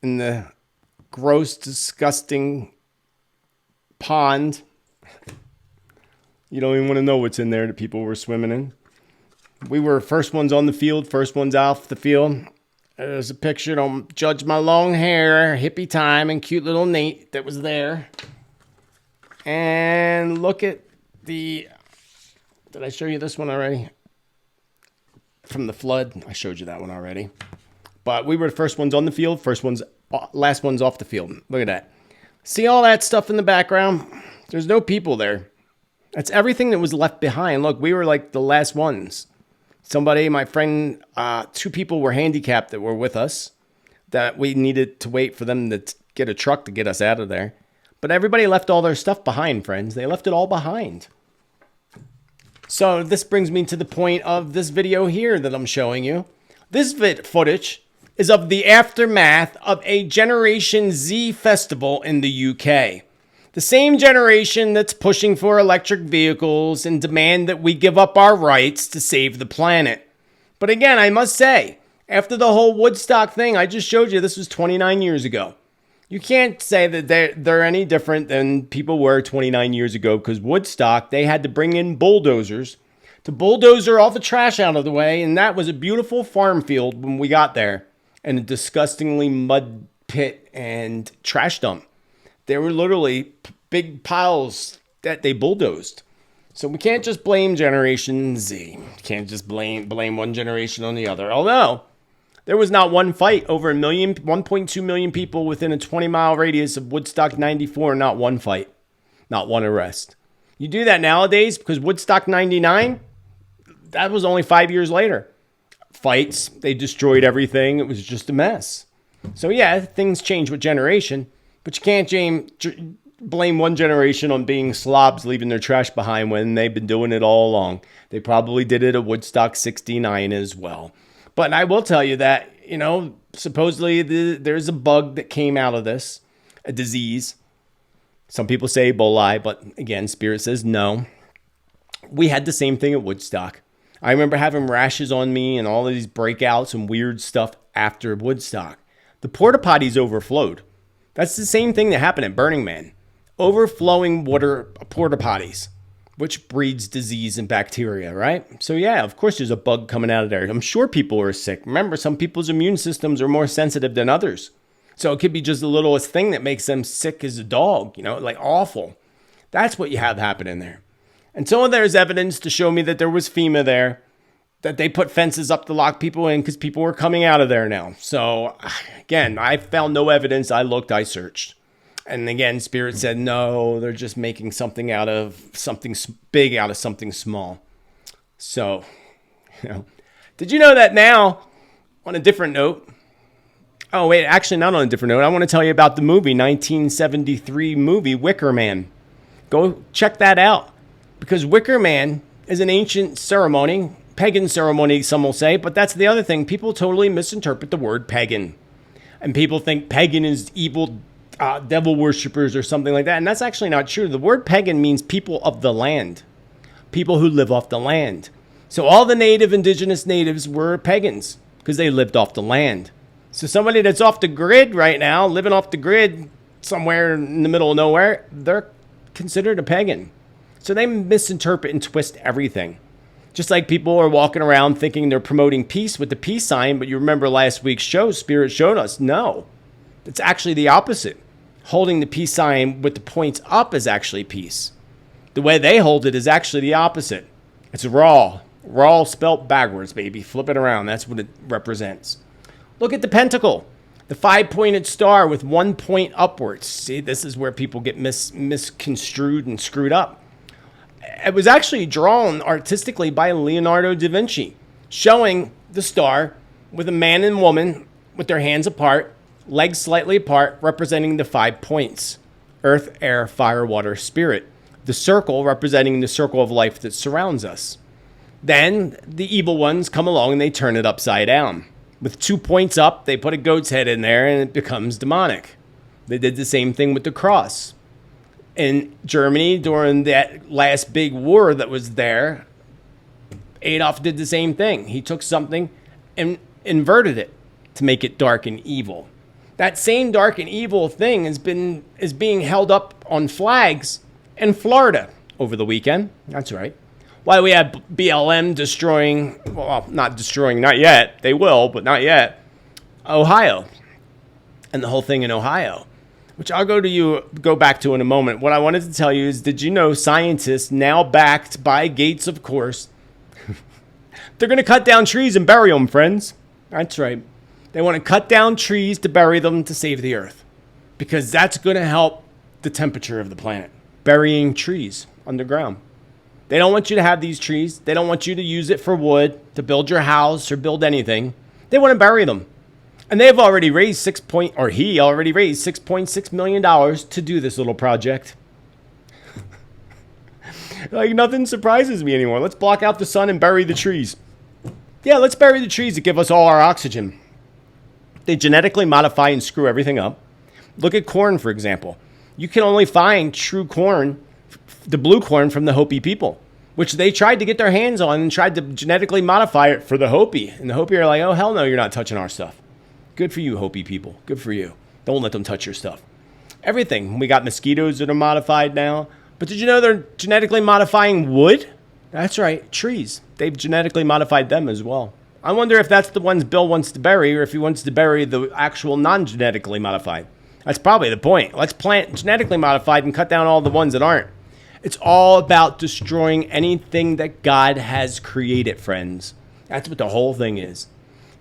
in the gross, disgusting pond. You don't even want to know what's in there that people were swimming in. We were first ones on the field, first ones off the field. There's a picture. Don't judge my long hair, hippie time, and cute little Nate that was there. And look at the... Did I show you this one already? From the flood. I showed you that one already. But we were the first ones on the field, last ones off the field. Look at that. See all that stuff in the background? There's no people there. That's everything that was left behind. Look, we were like the last ones. Somebody, my friend, 2 people were handicapped that were with us that we needed to wait for them to get a truck to get us out of there. But everybody left all their stuff behind, friends. They left it all behind. So this brings me to the point of this video here that I'm showing you. This footage is of the aftermath of a Generation Z festival in the UK. The same generation that's pushing for electric vehicles and demand that we give up our rights to save the planet. But again, I must say, after the whole Woodstock thing I just showed you, this was 29 years ago. You can't say that they're any different than people were 29 years ago, because Woodstock, they had to bring in bulldozers to bulldozer all the trash out of the way, and that was a beautiful farm field when we got there, and a disgustingly mud pit and trash dump. There were literally big piles that they bulldozed. So we can't just blame Generation Z. Can't just blame one generation on the other. Although, There was not one fight over 1.2 million people within a 20-mile radius of Woodstock 94. Not one fight. Not one arrest. You do that nowadays because Woodstock 99, that was only 5 years later. Fights, they destroyed everything. It was just a mess. So yeah, things change with generation, but you can't blame one generation on being slobs leaving their trash behind when they've been doing it all along. They probably did it at Woodstock 69 as well. But I will tell you that, supposedly there's a bug that came out of this, a disease. Some people say Ebola, but again, Spirit says no. We had the same thing at Woodstock. I remember having rashes on me and all of these breakouts and weird stuff after Woodstock. The porta potties overflowed. That's the same thing that happened at Burning Man. Overflowing water porta potties, which breeds disease and bacteria, right? So yeah, of course there's a bug coming out of there. I'm sure people are sick. Remember, some people's immune systems are more sensitive than others. So it could be just the littlest thing that makes them sick as a dog, like awful. That's what you have happening there. And so there's evidence to show me that there was FEMA there, that they put fences up to lock people in because people were coming out of there now. So again, I found no evidence. I looked, I searched. And again, Spirit said, no, they're just making something out of something big out of something small. So, did you know that now, on a different note, oh, wait, actually not on a different note. I want to tell you about the movie, 1973 movie, Wicker Man. Go check that out. Because Wicker Man is an ancient ceremony, pagan ceremony, some will say. But that's the other thing. People totally misinterpret the word pagan. And people think pagan is evil, devil worshippers or something like that. And that's actually not true. The word pagan means people of the land. People who live off the land. So all the indigenous natives were pagans because they lived off the land. So somebody that's off the grid right now, living off the grid somewhere in the middle of nowhere, they're considered a pagan. So they misinterpret and twist everything. Just like people are walking around thinking they're promoting peace with the peace sign, but you remember last week's show, Spirit showed us, no. It's actually the opposite. Holding the peace sign with the points up is actually peace. The way they hold it is actually the opposite. It's raw. Raw spelt backwards, baby. Flip it around. That's what it represents. Look at the pentacle, the 5-pointed star with 1 point upwards. See, this is where people get misconstrued and screwed up. It was actually drawn artistically by Leonardo da Vinci, showing the star with a man and woman with their hands apart, legs slightly apart, representing the 5 points: earth, air, fire, water, spirit. The circle representing the circle of life that surrounds us. Then the evil ones come along and they turn it upside down. With 2 points up, they put a goat's head in there and it becomes demonic. They did the same thing with the cross. In Germany, during that last big war that was there, Adolf did the same thing. He took something and inverted it to make it dark and evil. That same dark and evil thing is being held up on flags in Florida over the weekend. That's right. Why we have BLM destroying, well, not destroying, not yet. They will, but not yet. Ohio. And the whole thing in Ohio, which I'll go back to in a moment. What I wanted to tell you is, did you know scientists, now backed by Gates, of course, they're going to cut down trees and bury them, friends. That's right. They want to cut down trees to bury them to save the earth, because that's going to help the temperature of the planet. Burying trees underground. They don't want you to have these trees. They don't want you to use it for wood, to build your house or build anything. They want to bury them. And they've already raised he already raised $6.6 million to do this little project. Like, nothing surprises me anymore. Let's block out the sun and bury the trees. Yeah, let's bury the trees that give us all our oxygen. They genetically modify and screw everything up. Look at corn, for example. You can only find true corn, the blue corn, from the Hopi people, which they tried to get their hands on and tried to genetically modify it for the Hopi. And the Hopi are like, oh, hell no, you're not touching our stuff. Good for you, Hopi people. Good for you. Don't let them touch your stuff. Everything. We got mosquitoes that are modified now. But did you know they're genetically modifying wood? That's right, trees. They've genetically modified them as well. I wonder if that's the ones Bill wants to bury, or if he wants to bury the actual non-genetically modified. That's probably the point. Let's plant genetically modified and cut down all the ones that aren't. It's all about destroying anything that God has created, friends. That's what the whole thing is.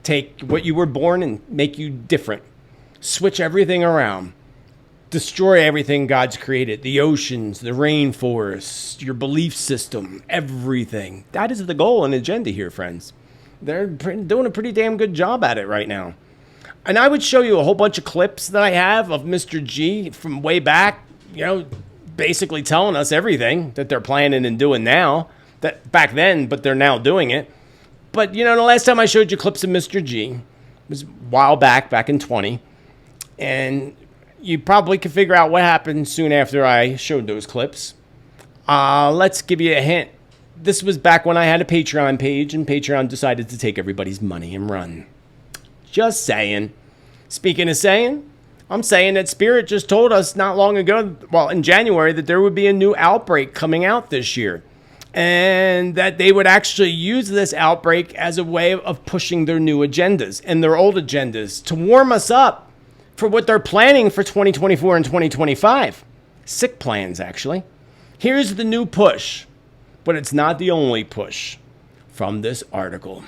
Take what you were born and make you different. Switch everything around. Destroy everything God's created. The oceans, the rainforests, your belief system, everything. That is the goal and agenda here, friends. They're doing a pretty damn good job at it right now. And I would show you a whole bunch of clips that I have of Mr. G from way back, basically telling us everything that they're planning and doing now. That back then, but they're now doing it. But, the last time I showed you clips of Mr. G was a while back in 20. And you probably can figure out what happened soon after I showed those clips. Let's give you a hint. This was back when I had a Patreon page, and Patreon decided to take everybody's money and run. Just saying. Speaking of saying, I'm saying that Spirit just told us not long ago, in January, that there would be a new outbreak coming out this year. And that they would actually use this outbreak as a way of pushing their new agendas and their old agendas to warm us up for what they're planning for 2024 and 2025. Sick plans, actually. Here's the new push, but it's not the only push from this article.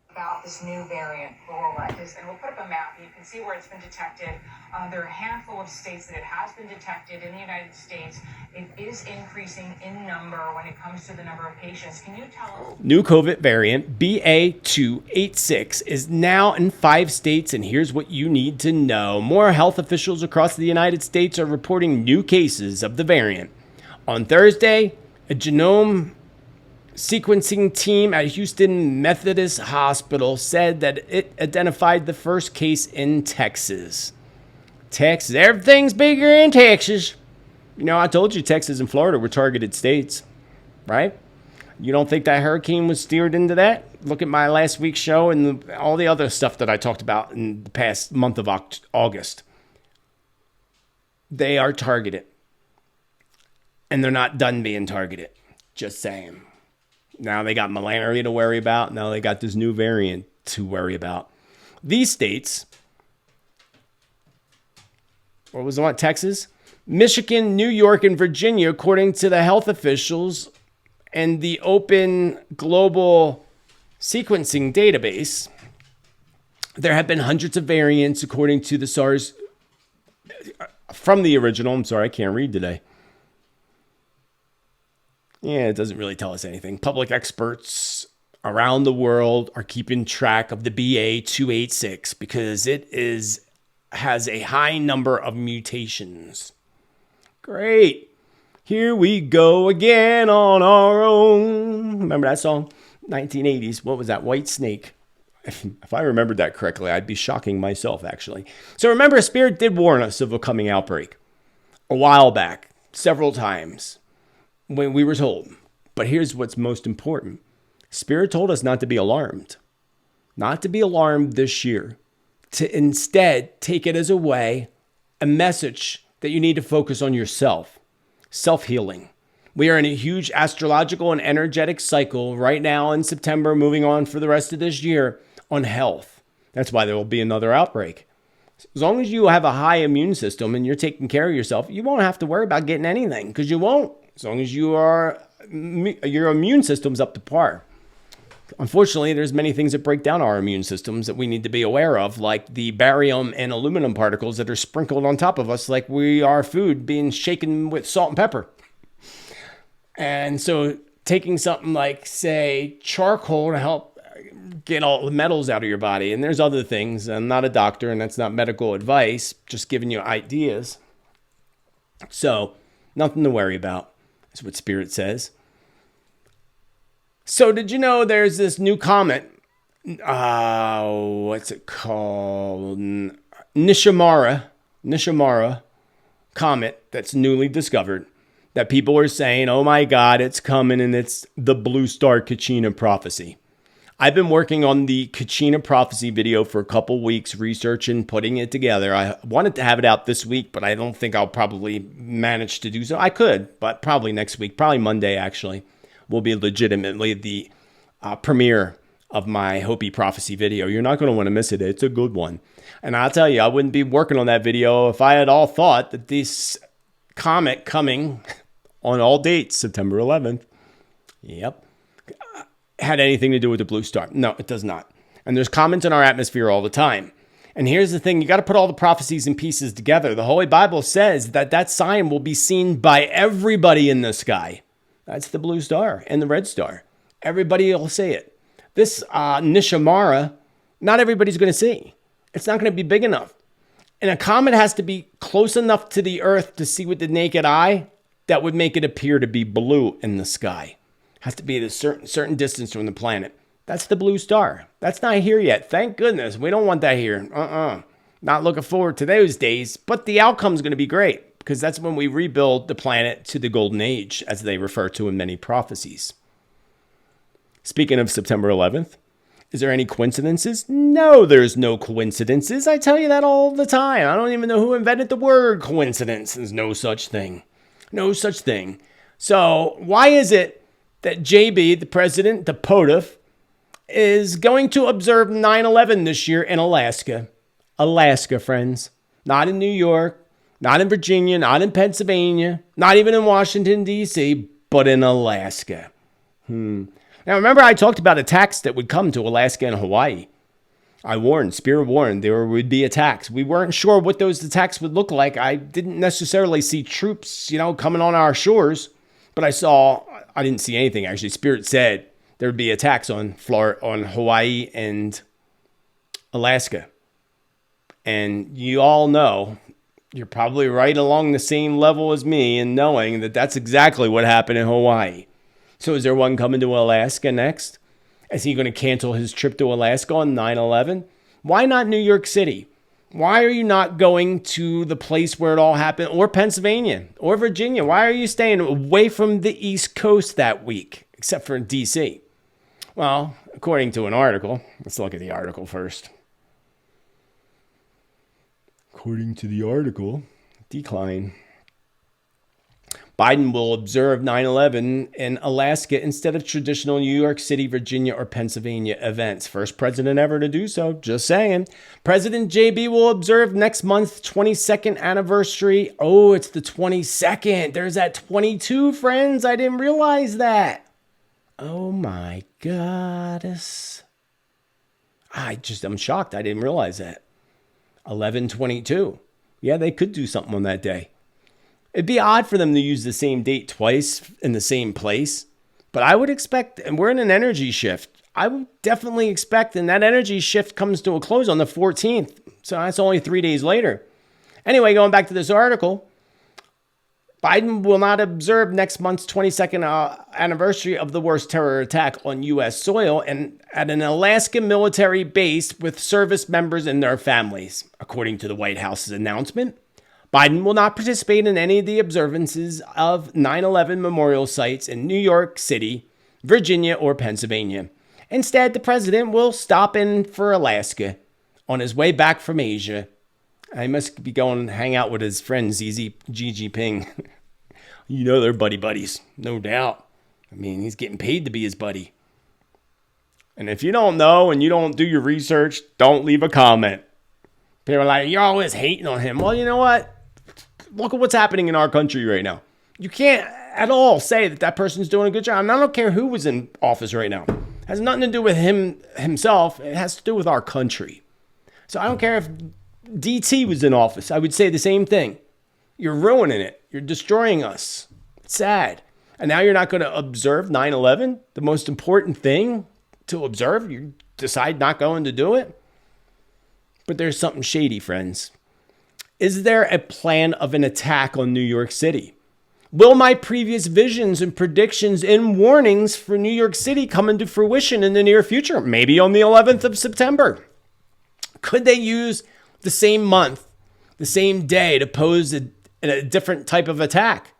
About this new variant, and we'll put up a map. You can see where it's been detected. There are a handful of states that it has been detected. In the United States, it is increasing in number when it comes to the number of patients. Can you tell us? New COVID variant BA.2.86 is now in 5 states, and here's what you need to know. More health officials across the United States are reporting new cases of the variant. On Thursday, a genome sequencing team at Houston Methodist Hospital said that it identified the first case in Texas. Texas, everything's bigger in Texas. I told you Texas and Florida were targeted states, right? You don't think that hurricane was steered into that? Look at my last week's show and all the other stuff that I talked about in the past month of August. They are targeted. And they're not done being targeted. Just saying. Now they got malaria to worry about. Now they got this new variant to worry about. These states, what was the one? Texas, Michigan, New York, and Virginia, according to the health officials and the Open Global Sequencing Database, there have been hundreds of variants according to the SARS from the original. I'm sorry, I can't read today. Yeah, it doesn't really tell us anything. Public experts around the world are keeping track of the BA.2.86 because it has a high number of mutations. Great. Here we go again on our own. Remember that song? 1980s. What was that? White Snake. If I remembered that correctly, I'd be shocking myself, actually. So remember, Spirit did warn us of a coming outbreak a while back, several times. When we were told. But here's what's most important. Spirit told us not to be alarmed. Not to be alarmed this year. To instead take it as a message that you need to focus on yourself. Self-healing. We are in a huge astrological and energetic cycle right now in September, moving on for the rest of this year on health. That's why there will be another outbreak. As long as you have a high immune system and you're taking care of yourself, you won't have to worry about getting anything because you won't. As long as your immune system's up to par. Unfortunately, there's many things that break down our immune systems that we need to be aware of, like the barium and aluminum particles that are sprinkled on top of us like we are food being shaken with salt and pepper. And so taking something like, say, charcoal to help get all the metals out of your body. And there's other things. I'm not a doctor, and that's not medical advice, just giving you ideas. So nothing to worry about. That's what Spirit says. So did you know there's this new comet? What's it called? Nishimura comet that's newly discovered. That people are saying, oh my God, it's coming, and it's the blue star Kachina prophecy. I've been working on the Kachina prophecy video for a couple weeks, researching, putting it together. I wanted to have it out this week, but I don't think I'll probably manage to do so. I could, but probably next week, probably Monday actually, will be legitimately the premiere of my Hopi prophecy video. You're not going to want to miss it. It's a good one. And I'll tell you, I wouldn't be working on that video if I had all thought that this comet coming on all dates, September 11th, had anything to do with the blue star. No, it does not. And there's comments in our atmosphere all the time. And here's the thing, you got to put all the prophecies and pieces together. The Holy Bible says that that sign will be seen by everybody in the sky. That's the blue star and the red star. Everybody will see it. This Nishamara, not everybody's going to see. It's not going to be big enough. And a comet has to be close enough to the Earth to see with the naked eye that would make it appear to be blue in the sky. Has to be at a certain distance from the planet. That's the blue star. That's not here yet. Thank goodness. We don't want that here. Not looking forward to those days. But the outcome's going to be great because that's when we rebuild the planet to the golden age, as they refer to in many prophecies. Speaking of September 11th, is there any coincidences? No, there's no coincidences. I tell you that all the time. I don't even know who invented the word coincidence. There's no such thing. No such thing. So why is it that JB, the president, the POTUF, is going to observe 9/11 this year in Alaska? Alaska, friends. Not in New York, not in Virginia, not in Pennsylvania, not even in Washington, D.C., but in Alaska. Now, remember I talked about attacks that would come to Alaska and Hawaii. I warned, Spirit warned, there would be attacks. We weren't sure what those attacks would look like. I didn't necessarily see troops, coming on our shores, but I didn't see anything actually. Spirit said there would be attacks on Hawaii and Alaska. And you all know, you're probably right along the same level as me in knowing that that's exactly what happened in Hawaii. So is there one coming to Alaska next? Is he going to cancel his trip to Alaska on 9/11? Why not New York City? Why are you not going to the place where it all happened, or Pennsylvania, or Virginia? Why are you staying away from the East Coast that week, except for D.C.? Well, according to an article, let's look at the article first. According to the article, decline. Biden will observe 9/11 in Alaska instead of traditional New York City, Virginia, or Pennsylvania events. First president ever to do so, just saying. President JB will observe next month's 22nd anniversary. Oh, it's the 22nd. There's that 22, friends. I didn't realize that. Oh my goddess. I'm shocked. I didn't realize that. 11/22. Yeah, they could do something on that day. It'd be odd for them to use the same date twice in the same place. But I would expect, and we're in an energy shift, I would definitely expect, and that energy shift comes to a close on the 14th. So that's only 3 days later. Anyway, going back to this article, Biden will not observe next month's 22nd anniversary of the worst terror attack on U.S. soil and at an Alaska military base with service members and their families, according to the White House's announcement. Biden will not participate in any of the observances of 9/11 memorial sites in New York City, Virginia, or Pennsylvania. Instead, the president will stop in for Alaska on his way back from Asia. I must be going to hang out with his friend Xi Jinping. They're buddies, no doubt. I mean, he's getting paid to be his buddy. And if you don't know and you don't do your research, don't leave a comment. People are like, you're always hating on him. Well, you know what? Look at what's happening in our country right now. You can't at all say that person's doing a good job. And I don't care who was in office right now. It has nothing to do with himself. It has to do with our country. So I don't care if DT was in office. I would say the same thing. You're ruining it. You're destroying us. It's sad. And now you're not going to observe 9/11, the most important thing to observe. You decide not going to do it. But there's something shady, friends. Is there a plan of an attack on New York City? Will my previous visions and predictions and warnings for New York City come into fruition in the near future? Maybe on the 11th of September. Could they use the same month, the same day to pose a different type of attack?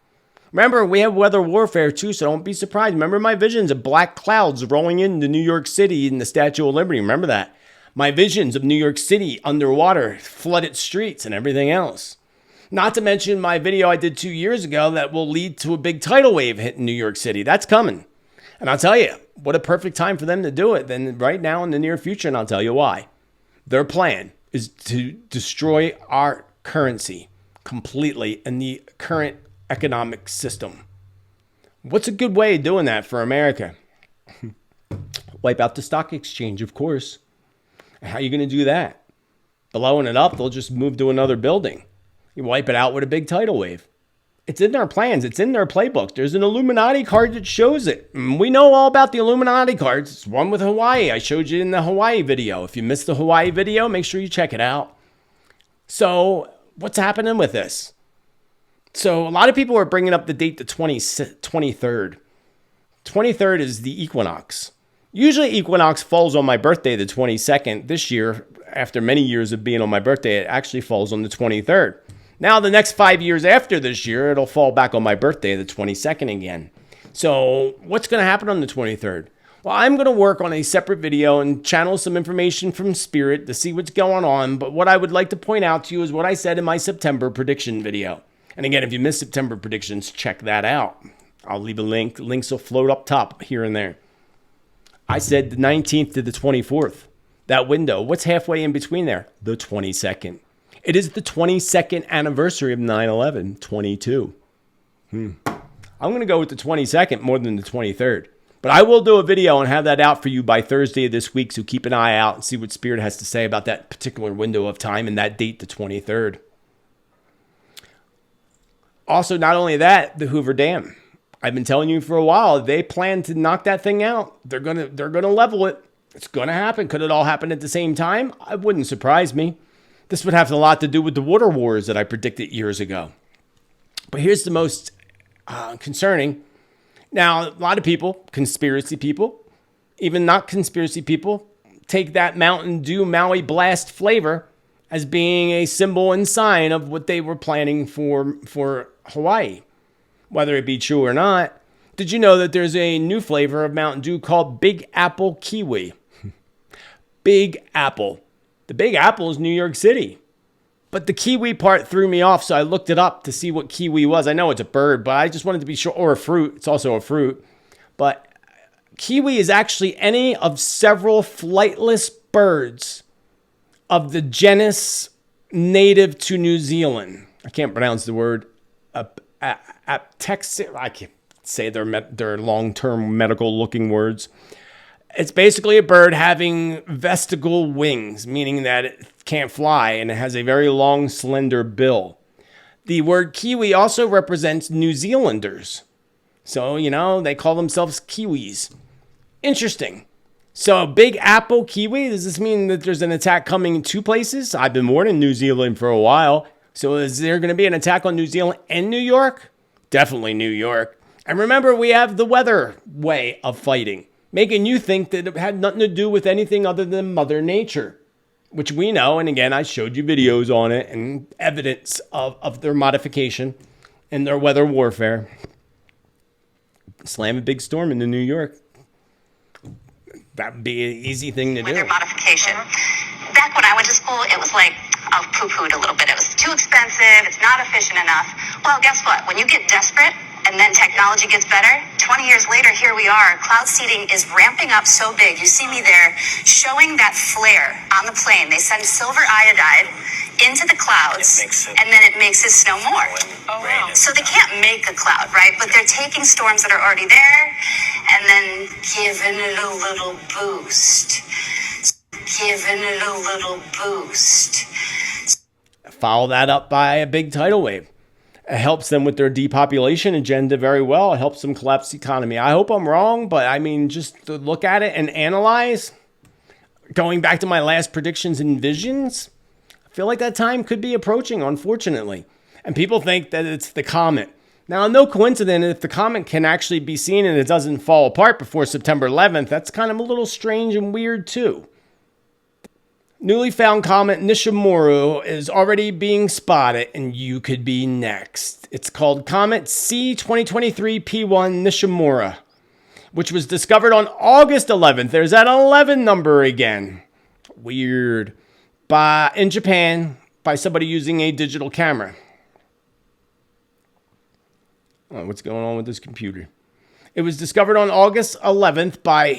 Remember, we have weather warfare too, so don't be surprised. Remember my visions of black clouds rolling into New York City in the Statue of Liberty? Remember that? My visions of New York City underwater, flooded streets, and everything else. Not to mention my video I did 2 years ago that will lead to a big tidal wave hitting New York City. That's coming. And I'll tell you, what a perfect time for them to do it than right now in the near future, and I'll tell you why. Their plan is to destroy our currency completely in the current economic system. What's a good way of doing that for America? Wipe out the stock exchange, of course. How are you going to do that? Blowing it up, they'll just move to another building. You wipe it out with a big tidal wave. It's in their plans. It's in their playbook. There's an Illuminati card that shows it. We know all about the Illuminati cards. It's one with Hawaii. I showed you in the Hawaii video. If you missed the Hawaii video, make sure you check it out. So what's happening with this? So a lot of people are bringing up the date the 23rd. 23rd is the equinox. Usually equinox falls on my birthday, the 22nd. This year, after many years of being on my birthday, it actually falls on the 23rd. Now, the next 5 years after this year, it'll fall back on my birthday, the 22nd again. So what's going to happen on the 23rd? Well, I'm going to work on a separate video and channel some information from Spirit to see what's going on. But what I would like to point out to you is what I said in my September prediction video. And again, if you missed September predictions, check that out. I'll leave a link. Links will float up top here and there. I said the 19th to the 24th. That window. What's halfway in between there? The 22nd. It is the 22nd anniversary of 9/11, 22. I'm going to go with the 22nd more than the 23rd. But I will do a video and have that out for you by Thursday of this week, so keep an eye out and see what Spirit has to say about that particular window of time and that date, the 23rd. Also, not only that, the Hoover Dam. I've been telling you for a while, they plan to knock that thing out. They're gonna level it. It's going to happen. Could it all happen at the same time? It wouldn't surprise me. This would have a lot to do with the water wars that I predicted years ago. But here's the most concerning. Now, a lot of people, conspiracy people, even not conspiracy people, take that Mountain Dew Maui Blast flavor as being a symbol and sign of what they were planning for Hawaii. Whether it be true or not, did you know that there's a new flavor of Mountain Dew called Big Apple Kiwi? Big Apple. The Big Apple is New York City. But the kiwi part threw me off, so I looked it up to see what kiwi was. I know it's a bird, but I just wanted to be sure. Or a fruit. It's also a fruit. But kiwi is actually any of several flightless birds of the genus native to New Zealand. I can't pronounce the word. I can't say their long-term medical-looking words. It's basically a bird having vestigial wings, meaning that it can't fly, and it has a very long, slender bill. The word Kiwi also represents New Zealanders. So, they call themselves Kiwis. Interesting. So, Big Apple Kiwi, does this mean that there's an attack coming in two places? I've been warning New Zealand for a while. So, is there going to be an attack on New Zealand and New York? Definitely New York. And remember, we have the weather way of fighting, making you think that it had nothing to do with anything other than Mother Nature, which we know. And again, I showed you videos on it and evidence of their modification and their weather warfare. Slam a big storm into New York. That would be an easy thing to do. Weather modification. Back when I went to school, it was like, I poo-pooed a little bit. It was too expensive. It's not efficient enough. Well, guess what? When you get desperate, and then technology gets better, 20 years later, here we are. Cloud seeding is ramping up so big. You see me there showing that flare on the plane. They send silver iodide into the clouds, and then it makes it snow more. Oh, wow. So they can't make a cloud, right? But they're taking storms that are already there and then giving it a little boost. Giving it a little boost. Follow that up by a big tidal wave. It helps them with their depopulation agenda very well. It helps them collapse the economy. I hope I'm wrong, but I mean, just to look at it and analyze, going back to my last predictions and visions, I feel like that time could be approaching, unfortunately. And people think that it's the comet. Now, no coincidence, if the comet can actually be seen and it doesn't fall apart before September 11th, that's kind of a little strange and weird too. Newly found comet Nishimura is already being spotted, and you could be next. It's called Comet C 2023 P1 Nishimura, which was discovered on August 11th. There's that 11 number again. Weird. In Japan, by somebody using a digital camera. Oh, what's going on with this computer? It was discovered on August 11th by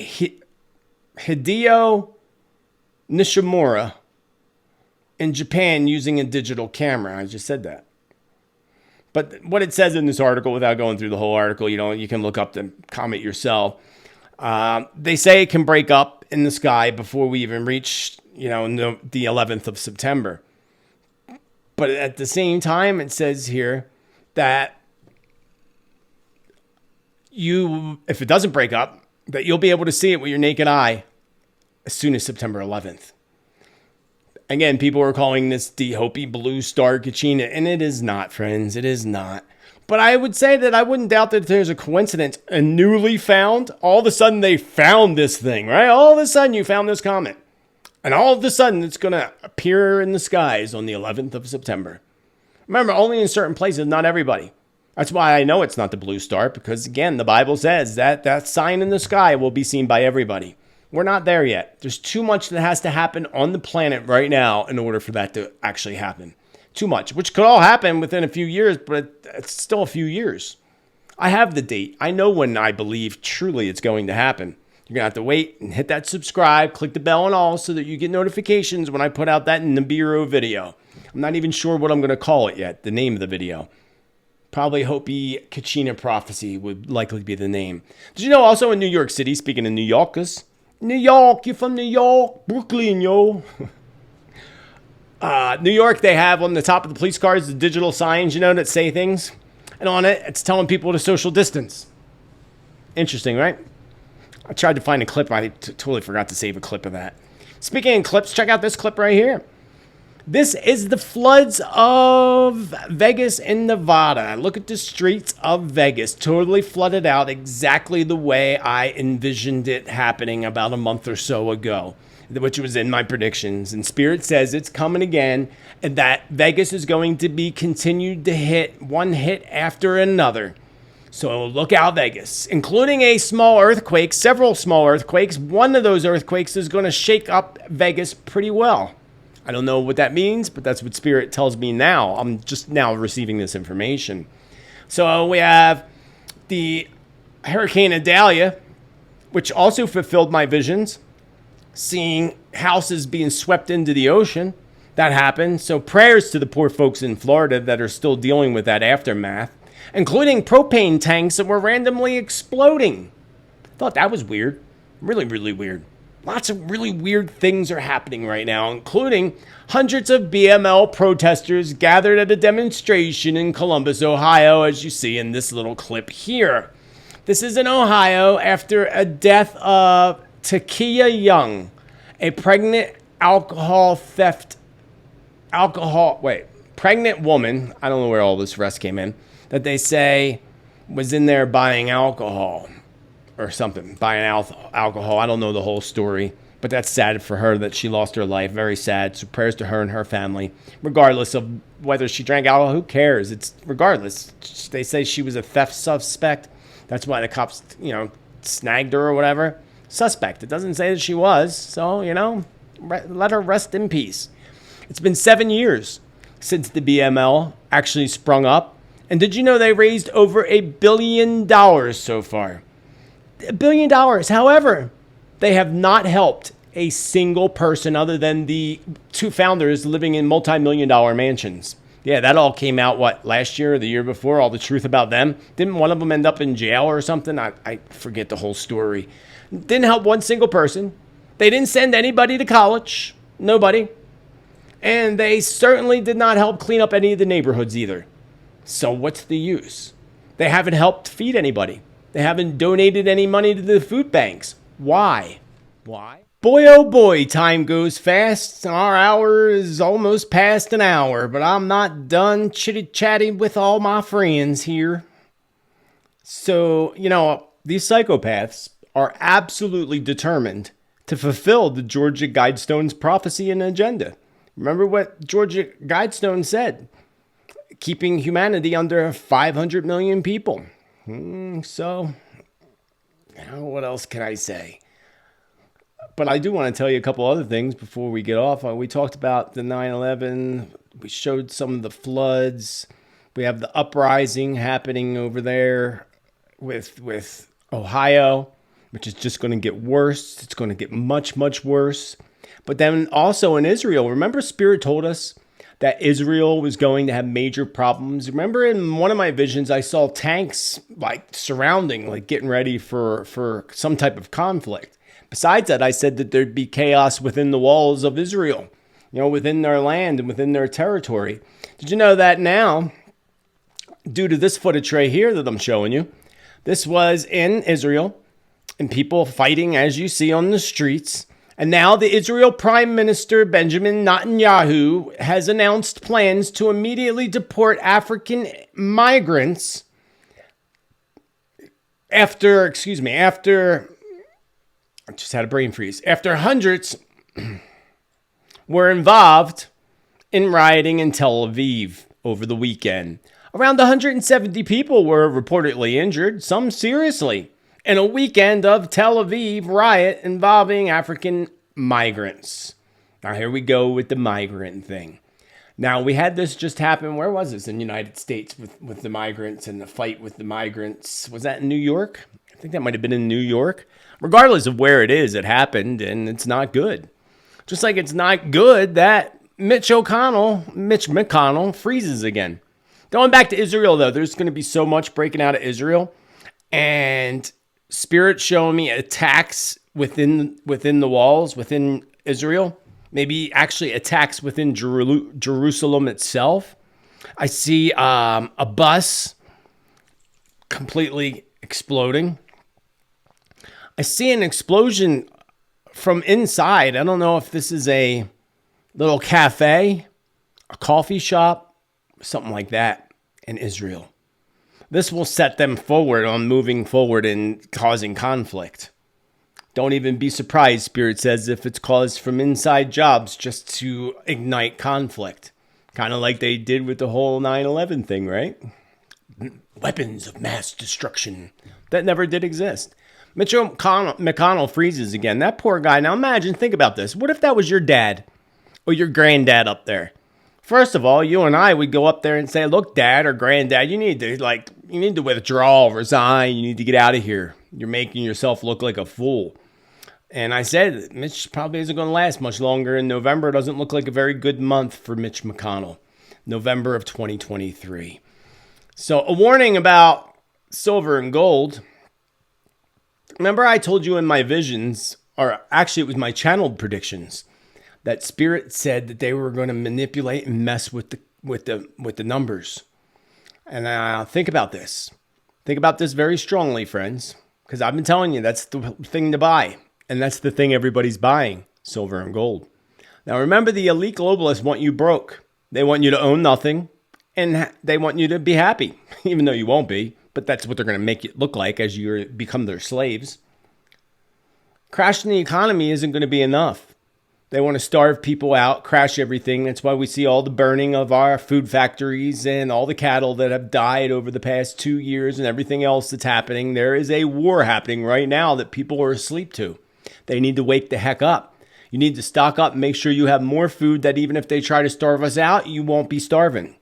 Hideo Nishimura in Japan using a digital camera. I just said that. But what it says in this article, without going through the whole article, you can look up the comet yourself. They say it can break up in the sky before we even reach, no, the 11th of September. But at the same time, it says here that if it doesn't break up, that you'll be able to see it with your naked eye as soon as September 11th. Again, people are calling this the Hopi Blue Star Kachina, and it is not, friends. It is not. But I would say that I wouldn't doubt that there's a coincidence. A newly found, all of a sudden they found this thing, right? All of a sudden you found this comet. And all of a sudden it's going to appear in the skies on the 11th of September. Remember, only in certain places, not everybody. That's why I know it's not the blue star, because again, the Bible says that that sign in the sky will be seen by everybody. We're not there yet. There's too much that has to happen on the planet right now in order for that to actually happen. Too much, which could all happen within a few years, but it's still a few years. I have the date. I know when I believe truly it's going to happen. You're going to have to wait and hit that subscribe, click the bell and all so that you get notifications when I put out that Nibiru video. I'm not even sure what I'm going to call it yet, the name of the video. Probably Hopi Kachina Prophecy would likely be the name. Did you know also in New York City, speaking of New Yorkers, New York, you from New York? Brooklyn, yo. New York, they have on the top of the police cars the digital signs, that say things. And on it, it's telling people to social distance. Interesting, right? I tried to find a clip. I totally forgot to save a clip of that. Speaking of clips, check out this clip right here. This is the floods of Vegas in Nevada. Look at the streets of Vegas, totally flooded out exactly the way I envisioned it happening about a month or so ago, which was in my predictions. And Spirit says it's coming again, and that Vegas is going to be continued to hit one hit after another. So look out, Vegas, including a small earthquake, several small earthquakes. One of those earthquakes is going to shake up Vegas pretty well. I don't know what that means, but that's what Spirit tells me now. I'm just now receiving this information. So we have the Hurricane Idalia, which also fulfilled my visions, seeing houses being swept into the ocean. That happened. So prayers to the poor folks in Florida that are still dealing with that aftermath, including propane tanks that were randomly exploding. I thought that was weird. Really, really weird. Lots of really weird things are happening right now, including hundreds of BML protesters gathered at a demonstration in Columbus, Ohio, as you see in this little clip here. This is in Ohio after a death of Takia Young, a pregnant pregnant woman. I don't know where all this rest came in, that they say was in there buying alcohol. Or something, buying alcohol. I don't know the whole story, but that's sad for her that she lost her life. Very sad. So prayers to her and her family. Regardless of whether she drank alcohol, who cares? It's regardless. They say she was a theft suspect. That's why the cops, snagged her or whatever. Suspect. It doesn't say that she was. So, let her rest in peace. It's been 7 years since the BML actually sprung up. And did you know they raised over $1 billion so far? $1 billion. However, they have not helped a single person other than the two founders living in multi-million-dollar mansions. Yeah, that all came out, last year or the year before, all the truth about them. Didn't one of them end up in jail or something? I forget the whole story. Didn't help one single person. They didn't send anybody to college. Nobody. And they certainly did not help clean up any of the neighborhoods either. So what's the use? They haven't helped feed anybody. They haven't donated any money to the food banks. Why? Boy, oh boy, time goes fast. Our hour is almost past an hour, but I'm not done chitty-chatting with all my friends here. So, these psychopaths are absolutely determined to fulfill the Georgia Guidestone's prophecy and agenda. Remember what Georgia Guidestone said? Keeping humanity under 500 million people. So, what else can I say? But I do want to tell you a couple other things before we get off. We talked about the 9/11. We showed some of the floods. We have the uprising happening over there with Ohio, which is just going to get worse. It's going to get much, much worse. But then also in Israel, remember Spirit told us that Israel was going to have major problems. Remember in one of my visions, I saw tanks surrounding, getting ready for some type of conflict. Besides that, I said that there'd be chaos within the walls of Israel, within their land and within their territory. Did you know that now, due to this footage right here that I'm showing you, this was in Israel and people fighting, as you see, on the streets. And now the Israel Prime Minister Benjamin Netanyahu has announced plans to immediately deport African migrants after I just had a brain freeze. After hundreds were involved in rioting in Tel Aviv over the weekend. Around 170 people were reportedly injured, some seriously, in a weekend of Tel Aviv riot involving African migrants. Now here we go with the migrant thing. Now we had this just happen. Where was this? In the United States with the migrants and the fight with the migrants. Was that in New York? I think that might have been in New York. Regardless of where it is, it happened, and it's not good. Just like it's not good that Mitch McConnell freezes again. Going back to Israel, though, there's going to be so much breaking out of Israel, and Spirit showing me attacks within the walls, within Israel, maybe actually attacks within Jerusalem itself. I see a bus completely exploding. I see an explosion from inside. I don't know if this is a little cafe, a coffee shop, something like that in Israel. This will set them forward on moving forward and causing conflict. Don't even be surprised, Spirit says, if it's caused from inside jobs just to ignite conflict. Kind of like they did with the whole 9/11 thing, right? Weapons of mass destruction. That never did exist. Mitch McConnell freezes again. That poor guy. Now imagine, think about this. What if that was your dad or your granddad up there? First of all, you and I would go up there and say, look, dad or granddad, you need to withdraw, resign. You need to get out of here. You're making yourself look like a fool. And I said, Mitch probably isn't going to last much longer. And November doesn't look like a very good month for Mitch McConnell. November of 2023. So a warning about silver and gold. Remember I told you in my visions, or actually it was my channeled predictions, that Spirit said that they were going to manipulate and mess with the numbers. And think about this. Think about this very strongly, friends, because I've been telling you that's the thing to buy. And that's the thing everybody's buying, silver and gold. Now remember, the elite globalists want you broke. They want you to own nothing, and they want you to be happy, even though you won't be. But that's what they're going to make it look like as you become their slaves. Crashing the economy isn't going to be enough. They want to starve people out, crash everything. That's why we see all the burning of our food factories and all the cattle that have died over the past 2 years and everything else that's happening. There is a war happening right now that people are asleep to. They need to wake the heck up. You need to stock up and make sure you have more food that even if they try to starve us out, you won't be starving.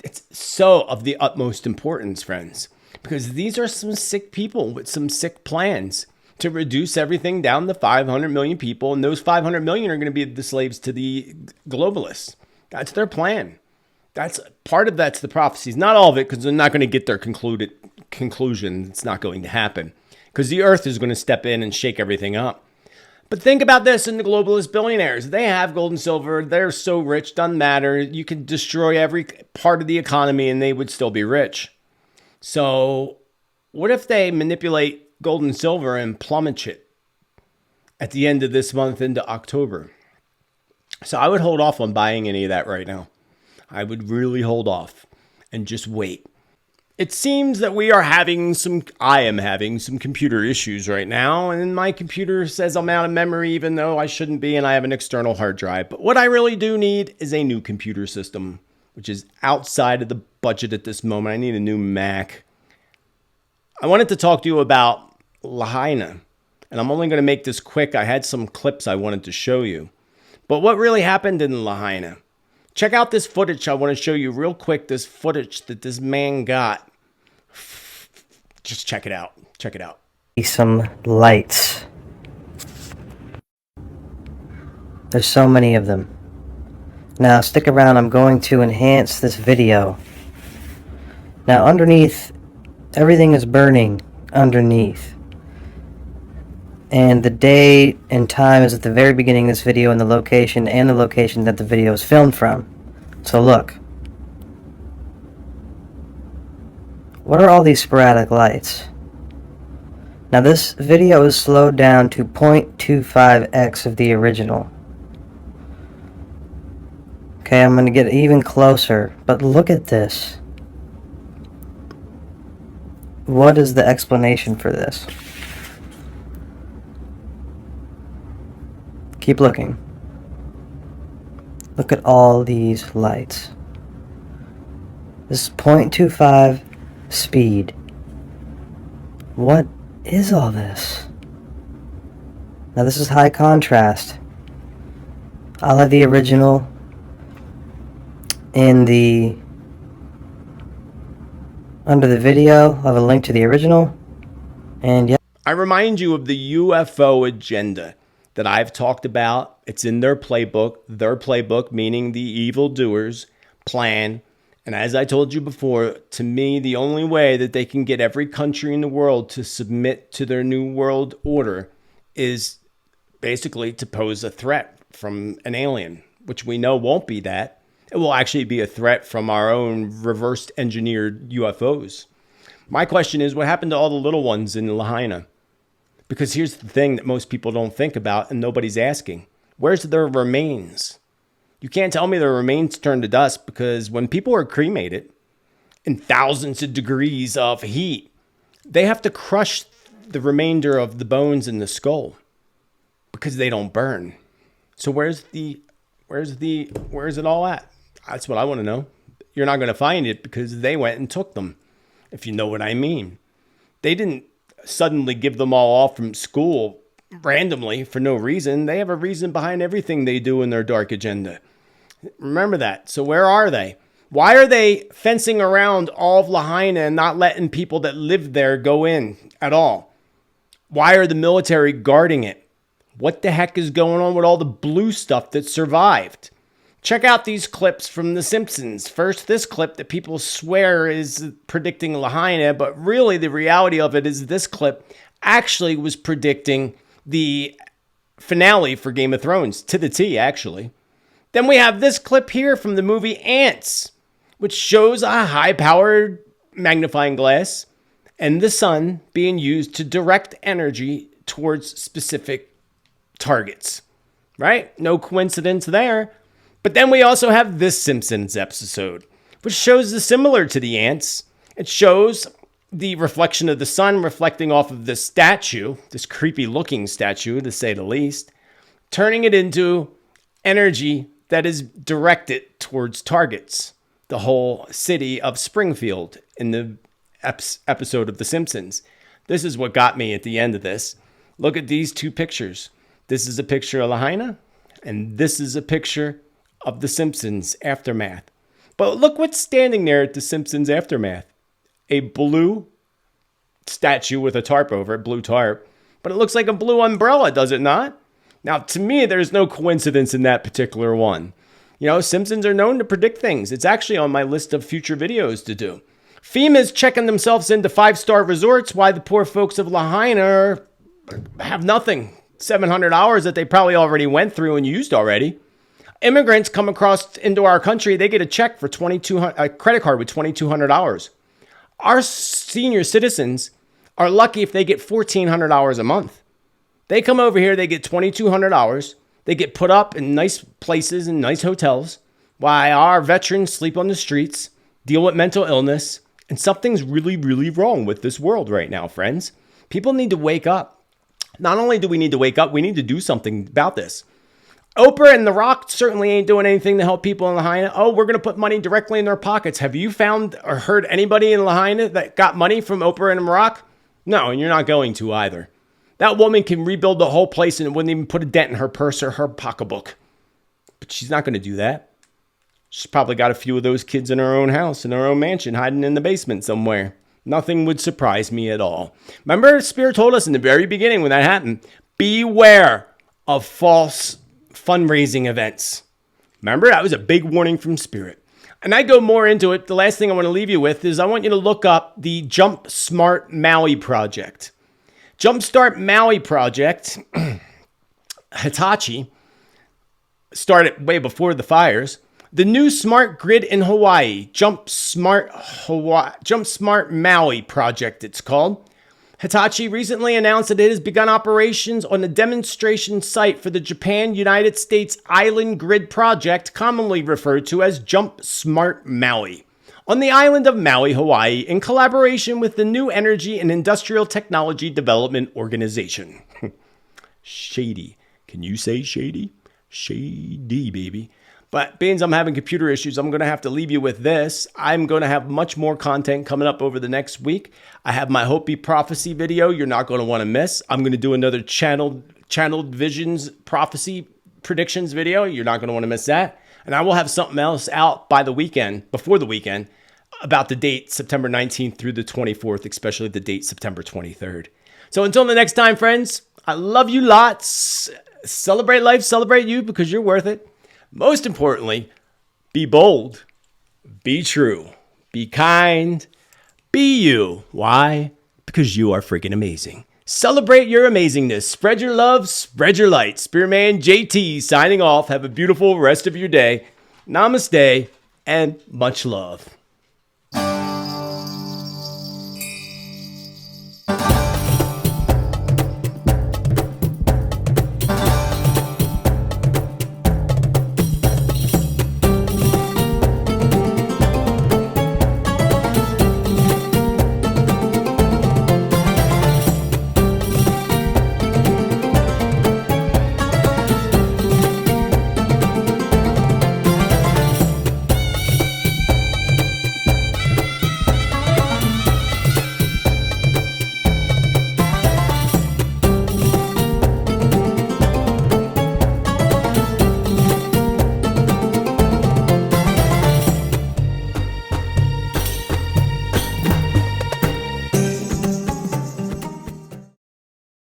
It's so of the utmost importance, friends, because these are some sick people with some sick plans to reduce everything down to 500 million people. And those 500 million are going to be the slaves to the globalists. That's their plan. That's part of that's the prophecies. Not all of it, because they're not going to get their conclusion. It's not going to happen because the earth is going to step in and shake everything up. But think about this in the globalist billionaires. They have gold and silver. They're so rich, doesn't matter. You can destroy every part of the economy and they would still be rich. So what if they manipulate gold and silver and plummet it at the end of this month into October? So I would hold off on buying any of that right now. I would really hold off and just wait. It seems that I am having some computer issues right now, and my computer says I'm out of memory even though I shouldn't be, and I have an external hard drive. But what I really do need is a new computer system, which is outside of the budget at this moment. I need a new Mac. I wanted to talk to you about LAHAINA, and I'm only going to make this quick. I had some clips I wanted to show you. But what really happened in LAHAINA? Check out this footage. I want to show you real quick this footage that this man got. Just check it out. Check it out. Some lights. There's so many of them. Now stick around. I'm going to enhance this video. Now, underneath, everything is burning underneath. And the date and time is at the very beginning of this video, and the location that the video is filmed from. So look. What are all these sporadic lights? Now this video is slowed down to 0.25x of the original. Okay, I'm going to get even closer, but look at this. What is the explanation for this? Keep looking. Look at all these lights. This is 0.25 speed. What is all this? Now this is high contrast. I'll have the original in the under the video. I'll have a link to the original. And yeah. I remind you of the UFO agenda that I've talked about. It's in their playbook meaning the evildoers plan. And as I told you before, to me, the only way that they can get every country in the world to submit to their new world order is basically to pose a threat from an alien, which we know won't be that. It will actually be a threat from our own reversed engineered UFOs. My question is, what happened to all the little ones in LAHAINA? Because here's the thing that most people don't think about and nobody's asking. Where's their remains? You can't tell me their remains turned to dust, because when people are cremated in thousands of degrees of heat, they have to crush the remainder of the bones in the skull because they don't burn. So where's it all at? That's what I want to know. You're not going to find it because they went and took them, if you know what I mean. They didn't suddenly give them all off from school randomly for no reason. They have a reason behind everything they do in their dark agenda. Remember that. So where are they? Why are they fencing around all of LAHAINA and not letting people that live there go in at all? Why are the military guarding it? What the heck is going on with all the blue stuff that survived? Check out these clips from The Simpsons. First, this clip that people swear is predicting LAHAINA, but really the reality of it is this clip actually was predicting the finale for Game of Thrones, to the T, actually. Then we have this clip here from the movie Ants, which shows a high-powered magnifying glass and the sun being used to direct energy towards specific targets, right? No coincidence there. But then we also have this Simpsons episode, which shows the similar to the Ants. It shows the reflection of the sun reflecting off of this statue, this creepy looking statue, to say the least, turning it into energy that is directed towards targets. The whole city of Springfield in the episode of The Simpsons. This is what got me at the end of this. Look at these two pictures. This is a picture of LAHAINA, and this is a picture of The Simpsons aftermath. But look what's standing there at The Simpsons aftermath. A blue statue with a tarp over it, blue tarp. But it looks like a blue umbrella, does it not? Now, to me, there's no coincidence in that particular one. You know, Simpsons are known to predict things. It's actually on my list of future videos to do. FEMA's checking themselves into 5-star resorts while the poor folks of LAHAINA have nothing. 700 hours that they probably already went through and used already. Immigrants come across into our country, they get a check for a credit card with 2,200 hours. Our senior citizens are lucky if they get 1,400 hours a month. They come over here, they get 2,200 hours. They get put up in nice places and nice hotels, while our veterans sleep on the streets, deal with mental illness, and something's really, really wrong with this world right now, friends. People need to wake up. Not only do we need to wake up, we need to do something about this. Oprah and The Rock certainly ain't doing anything to help people in LAHAINA. Oh, we're going to put money directly in their pockets. Have you found or heard anybody in LAHAINA that got money from Oprah and The Rock? No, and you're not going to either. That woman can rebuild the whole place and it wouldn't even put a dent in her purse or her pocketbook. But she's not going to do that. She's probably got a few of those kids in her own house, in her own mansion, hiding in the basement somewhere. Nothing would surprise me at all. Remember, Spirit told us in the very beginning when that happened, beware of false fundraising events. Remember, that was a big warning from Spirit. And I go more into it. The last thing I want to leave you with is I want you to look up the Jump Smart Maui project. Jumpstart Maui project, Hitachi, started way before the fires. The new smart grid in Hawaii, Jump Smart Maui project, it's called. Hitachi recently announced that it has begun operations on a demonstration site for the Japan-United States Island Grid Project, commonly referred to as Jump Smart Maui, on the island of Maui, Hawaii, in collaboration with the New Energy and Industrial Technology Development Organization. Shady. Can you say shady? Shady, baby. But being I'm having computer issues, I'm going to have to leave you with this. I'm going to have much more content coming up over the next week. I have my Hopi Prophecy video you're not going to want to miss. I'm going to do another channeled visions prophecy predictions video. You're not going to want to miss that. And I will have something else out by the weekend, before the weekend, about the date September 19th through the 24th, especially the date September 23rd. So until the next time, friends, I love you lots. Celebrate life, celebrate you, because you're worth it. Most importantly, be bold, be true, be kind, be you. Why? Because you are freaking amazing. Celebrate your amazingness. Spread your love, spread your light. Spiritman JT signing off. Have a beautiful rest of your day. Namaste and much love.